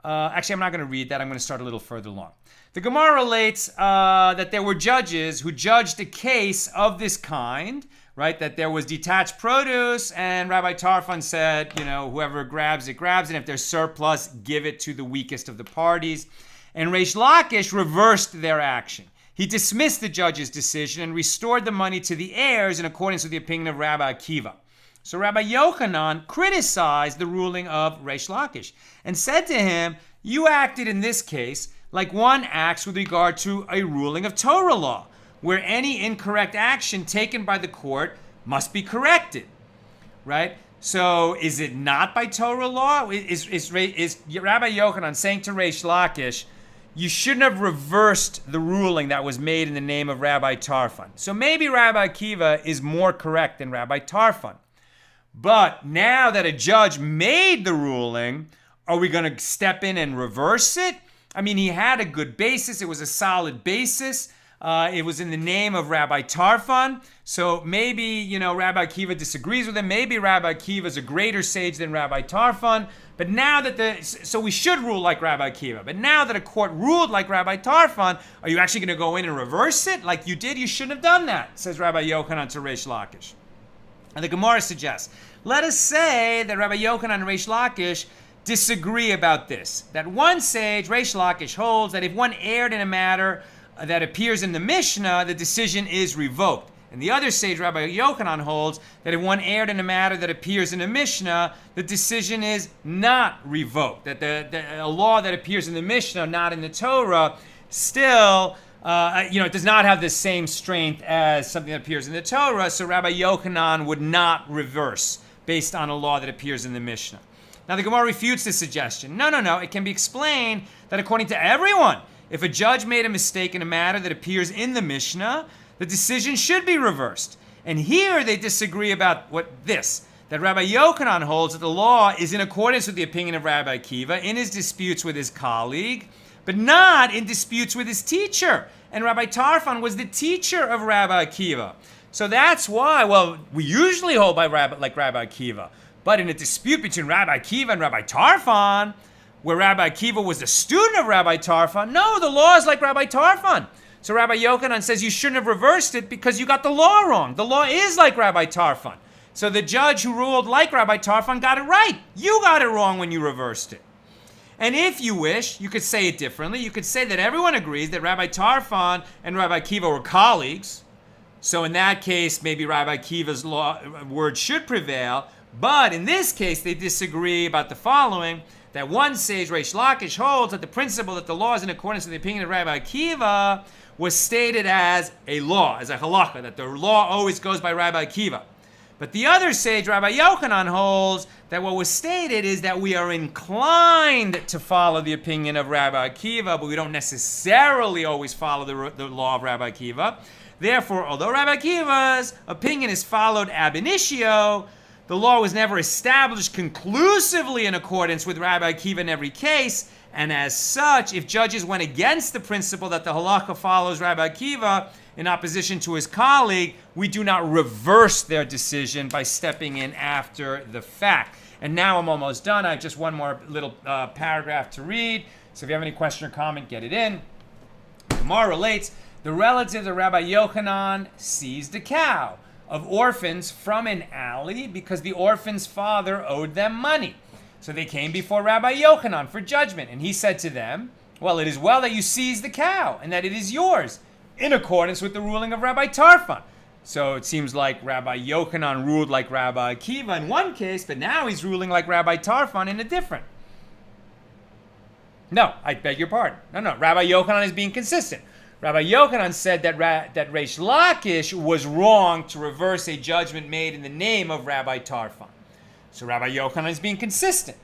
Actually, I'm not going to read that. I'm going to start a little further along. The Gemara relates that there were judges who judged a case of this kind, right? That there was detached produce, and Rabbi Tarfon said, whoever grabs it, grabs it. If there's surplus, give it to the weakest of the parties. And Reish Lakish reversed their action. He dismissed the judge's decision and restored the money to the heirs in accordance with the opinion of Rabbi Akiva. So Rabbi Yochanan criticized the ruling of Reish Lakish and said to him, you acted in this case like one acts with regard to a ruling of Torah law, where any incorrect action taken by the court must be corrected, right? So is it not by Torah law? Is Rabbi Yochanan saying to Reish Lakish, you shouldn't have reversed the ruling that was made in the name of Rabbi Tarfon? So maybe Rabbi Akiva is more correct than Rabbi Tarfon. But now that a judge made the ruling, are we going to step in and reverse it? I mean, he had a good basis. It was a solid basis. It was in the name of Rabbi Tarfon. So maybe, Rabbi Akiva disagrees with him. Maybe Rabbi Akiva is a greater sage than Rabbi Tarfon. But now that so we should rule like Rabbi Akiva. But now that a court ruled like Rabbi Tarfon, are you actually going to go in and reverse it? Like you did, you shouldn't have done that, says Rabbi Yochanan to Reish Lakish. And the Gemara suggests, let us say that Rabbi Yochanan and Reish Lakish disagree about this. That one sage, Reish Lakish, holds that if one erred in a matter that appears in the Mishna, the decision is revoked. And the other sage, Rabbi Yochanan, holds that if one erred in a matter that appears in the Mishna, the decision is not revoked. That a law that appears in the Mishna, not in the Torah, still, it does not have the same strength as something that appears in the Torah, so Rabbi Yochanan would not reverse based on a law that appears in the Mishnah. Now, the Gemara refutes this suggestion. No. It can be explained that according to everyone, if a judge made a mistake in a matter that appears in the Mishnah, the decision should be reversed. And here they disagree about that Rabbi Yochanan holds that the law is in accordance with the opinion of Rabbi Akiva in his disputes with his colleague, but not in disputes with his teacher. And Rabbi Tarfon was the teacher of Rabbi Akiva. So that's why, we usually hold by Rabbi Akiva. But in a dispute between Rabbi Akiva and Rabbi Tarfon, where Rabbi Akiva was the student of Rabbi Tarfon, no, the law is like Rabbi Tarfon. So Rabbi Yochanan says you shouldn't have reversed it because you got the law wrong. The law is like Rabbi Tarfon. So the judge who ruled like Rabbi Tarfon got it right. You got it wrong when you reversed it. And if you wish, you could say it differently. You could say that everyone agrees that Rabbi Tarfon and Rabbi Akiva were colleagues. So in that case, maybe Rabbi Akiva's word should prevail. But in this case, they disagree about the following, that one sage, Reish Lakish, holds that the principle that the law is in accordance with the opinion of Rabbi Akiva was stated as a law, as a halakha, that the law always goes by Rabbi Akiva. But the other sage, Rabbi Yochanan, holds that what was stated is that we are inclined to follow the opinion of Rabbi Akiva, but we don't necessarily always follow the law of Rabbi Akiva. Therefore, although Rabbi Akiva's opinion is followed ab initio, the law was never established conclusively in accordance with Rabbi Akiva in every case, and as such, if judges went against the principle that the halakha follows Rabbi Akiva in opposition to his colleague, we do not reverse their decision by stepping in after the fact. And now I'm almost done. I have just one more little paragraph to read. So if you have any question or comment, get it in. The Gemara relates, the relatives of Rabbi Yochanan seized a cow of orphans from an alley because the orphan's father owed them money. So they came before Rabbi Yochanan for judgment, and he said to them, well, it is well that you seize the cow and that it is yours, in accordance with the ruling of Rabbi Tarfon. So it seems like Rabbi Yochanan ruled like Rabbi Akiva in one case, but now he's ruling like Rabbi Tarfon in a different. No, I beg your pardon. No, Rabbi Yochanan is being consistent. Rabbi Yochanan said that Reish Lakish was wrong to reverse a judgment made in the name of Rabbi Tarfon. So Rabbi Yochanan is being consistent.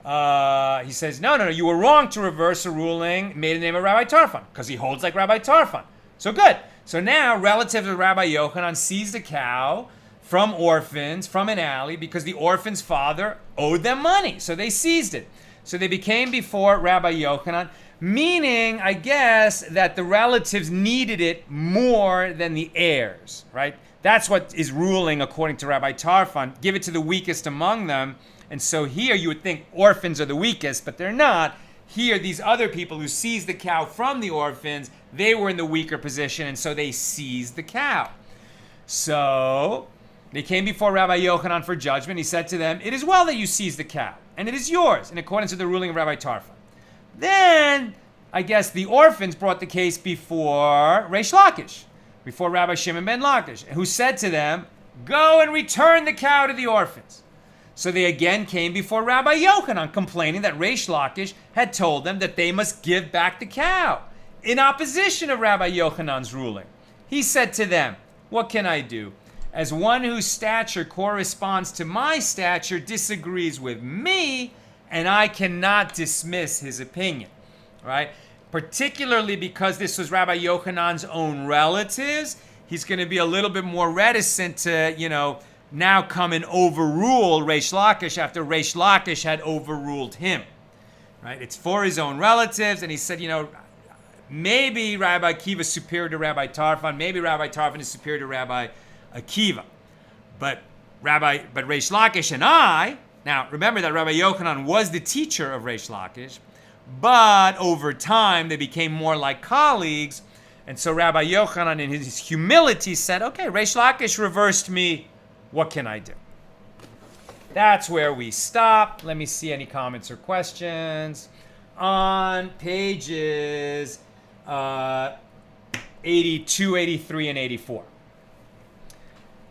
He says, no, you were wrong to reverse a ruling made in the name of Rabbi Tarfon, because he holds like Rabbi Tarfon. So good. So now, relatives of Rabbi Yochanan seized a cow from orphans, from an alley, because the orphan's father owed them money. So they seized it. So they became before Rabbi Yochanan, meaning, I guess, that the relatives needed it more than the heirs, right? That's what is ruling according to Rabbi Tarfon. Give it to the weakest among them. And so here you would think orphans are the weakest, but they're not. Here, these other people who seized the cow from the orphans, they were in the weaker position, and so they seized the cow. So they came before Rabbi Yochanan for judgment. He said to them, it is well that you seize the cow, and it is yours, in accordance with the ruling of Rabbi Tarfon. Then, I guess the orphans brought the case before Reish Lakish, before Rabbi Shimon ben Lakish, who said to them, go and return the cow to the orphans. So they again came before Rabbi Yochanan, complaining that Reish Lakish had told them that they must give back the cow, in opposition of Rabbi Yochanan's ruling. He said to them, what can I do? As one whose stature corresponds to my stature disagrees with me, and I cannot dismiss his opinion, right? Particularly because this was Rabbi Yochanan's own relatives, he's going to be a little bit more reticent to, now come and overrule Reish Lakish after Reish Lakish had overruled him, right? It's for his own relatives, and he said, maybe Rabbi Akiva is superior to Rabbi Tarfon, maybe Rabbi Tarfon is superior to Rabbi Akiva, but Reish Lakish and I. Now, remember that Rabbi Yochanan was the teacher of Reish Lakish, but over time, they became more like colleagues. And so Rabbi Yochanan, in his humility, said, okay, Reish Lakish reversed me. What can I do? That's where we stop. Let me see any comments or questions. On pages 82, 83, and 84.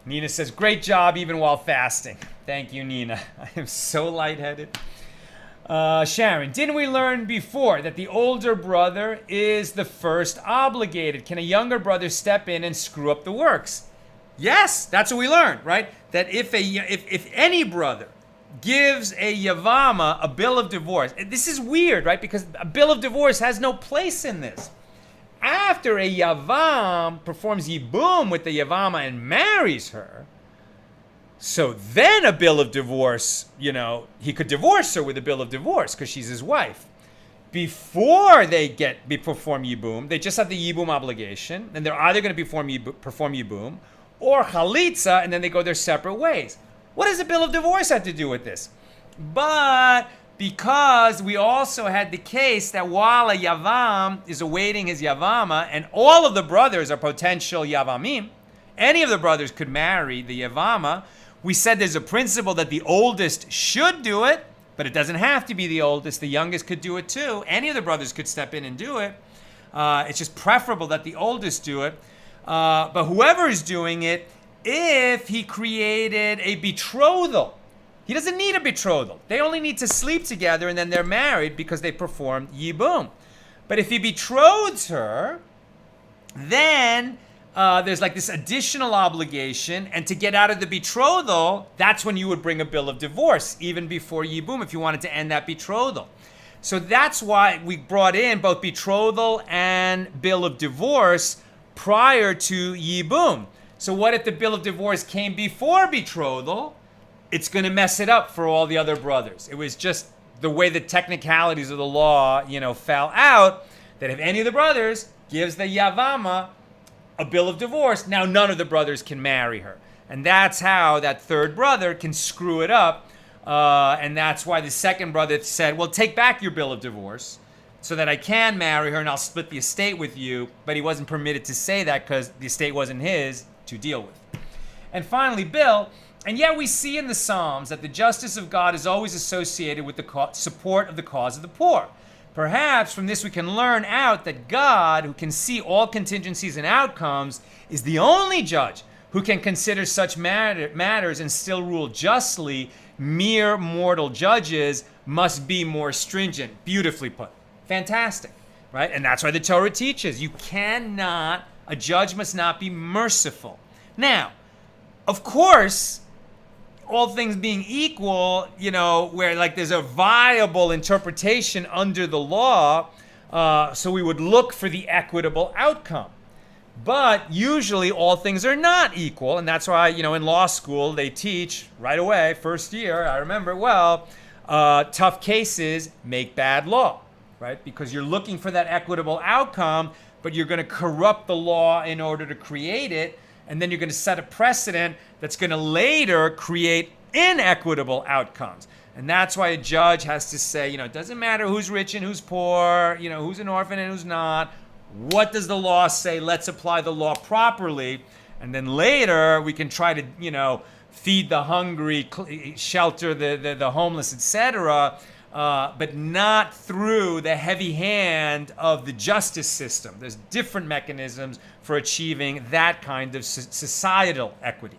Nina says, great job even while fasting. Thank you, Nina. I am so lightheaded. Sharon, didn't we learn before that the older brother is the first obligated? Can a younger brother step in and screw up the works? Yes, that's what we learned, right? That if any brother gives a yavama a bill of divorce, this is weird, right? Because a bill of divorce has no place in this. After a yavam performs yibum with the yavama and marries her, so then a bill of divorce, he could divorce her with a bill of divorce because she's his wife. Before they perform yibum, they just have the yibum obligation, and they're either going to perform yibum or chalitza, and then they go their separate ways. What does a bill of divorce have to do with this? But because we also had the case that while a yavam is awaiting his yavama, and all of the brothers are potential yavamim, any of the brothers could marry the yavama. We said there's a principle that the oldest should do it, but it doesn't have to be the oldest. The youngest could do it too. Any of the brothers could step in and do it. It's just preferable that the oldest do it. But whoever is doing it, if he created a betrothal, he doesn't need a betrothal. They only need to sleep together and then they're married because they performed yibum. But if he betroths her, then there's like this additional obligation, and to get out of the betrothal, that's when you would bring a bill of divorce, even before yibum, if you wanted to end that betrothal. So that's why we brought in both betrothal and bill of divorce prior to yibum. So what if the bill of divorce came before betrothal? It's going to mess it up for all the other brothers. It was just the way the technicalities of the law, fell out, that if any of the brothers gives the yavama a bill of divorce, now none of the brothers can marry her. And that's how that third brother can screw it up. And that's why the second brother said, well, take back your bill of divorce so that I can marry her and I'll split the estate with you. But he wasn't permitted to say that because the estate wasn't his to deal with. And finally, Bill, and yet we see in the Psalms that the justice of God is always associated with the support of the cause of the poor. Perhaps from this we can learn out that God, who can see all contingencies and outcomes, is the only judge who can consider such matters and still rule justly. Mere mortal judges must be more stringent. Beautifully put. Fantastic, right? And that's why the Torah teaches a judge must not be merciful. Now, of course, all things being equal, where like there's a viable interpretation under the law, so we would look for the equitable outcome. But usually all things are not equal, and that's why, in law school they teach right away, first year, I remember well, tough cases make bad law, right? Because you're looking for that equitable outcome, but you're going to corrupt the law in order to create it, and then you're going to set a precedent that's going to later create inequitable outcomes. And that's why a judge has to say, it doesn't matter who's rich and who's poor, who's an orphan and who's not. What does the law say? Let's apply the law properly. And then later we can try to, feed the hungry, shelter the homeless, etc., but not through the heavy hand of the justice system. There's different mechanisms for achieving that kind of societal equity.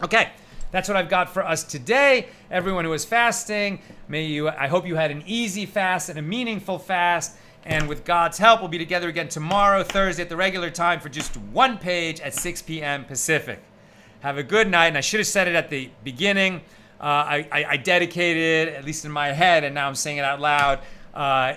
Okay, that's what I've got for us today. Everyone who is fasting, I hope you had an easy fast and a meaningful fast. And with God's help, we'll be together again tomorrow, Thursday, at the regular time for just one page at 6 p.m. Pacific. Have a good night. And I should have said it at the beginning. I dedicated, at least in my head, and now I'm saying it out loud,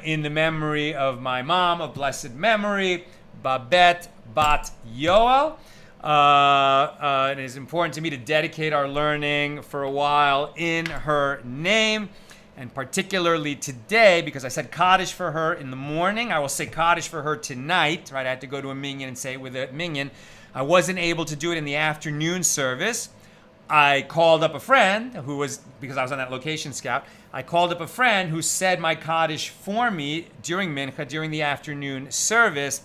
in the memory of my mom of blessed memory, Babet bat Yoel. It is important to me to dedicate our learning for a while in her name. And particularly today, because I said Kaddish for her in the morning, I will say Kaddish for her tonight, right? I had to go to a minyan and say it with a minyan. I wasn't able to do it in the afternoon service. I called up a friend who was, because I was on that location scout, I called up a friend who said my Kaddish for me during Mincha, during the afternoon service.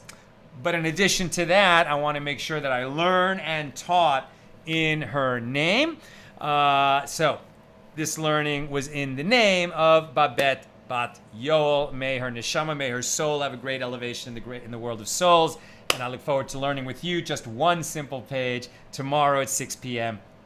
But in addition to that, I want to make sure that I learn and taught in her name. So this learning was in the name of Babet bat Yoel. May her neshama, may her soul have a great elevation in the world of souls. And I look forward to learning with you just one simple page tomorrow at 6 p.m.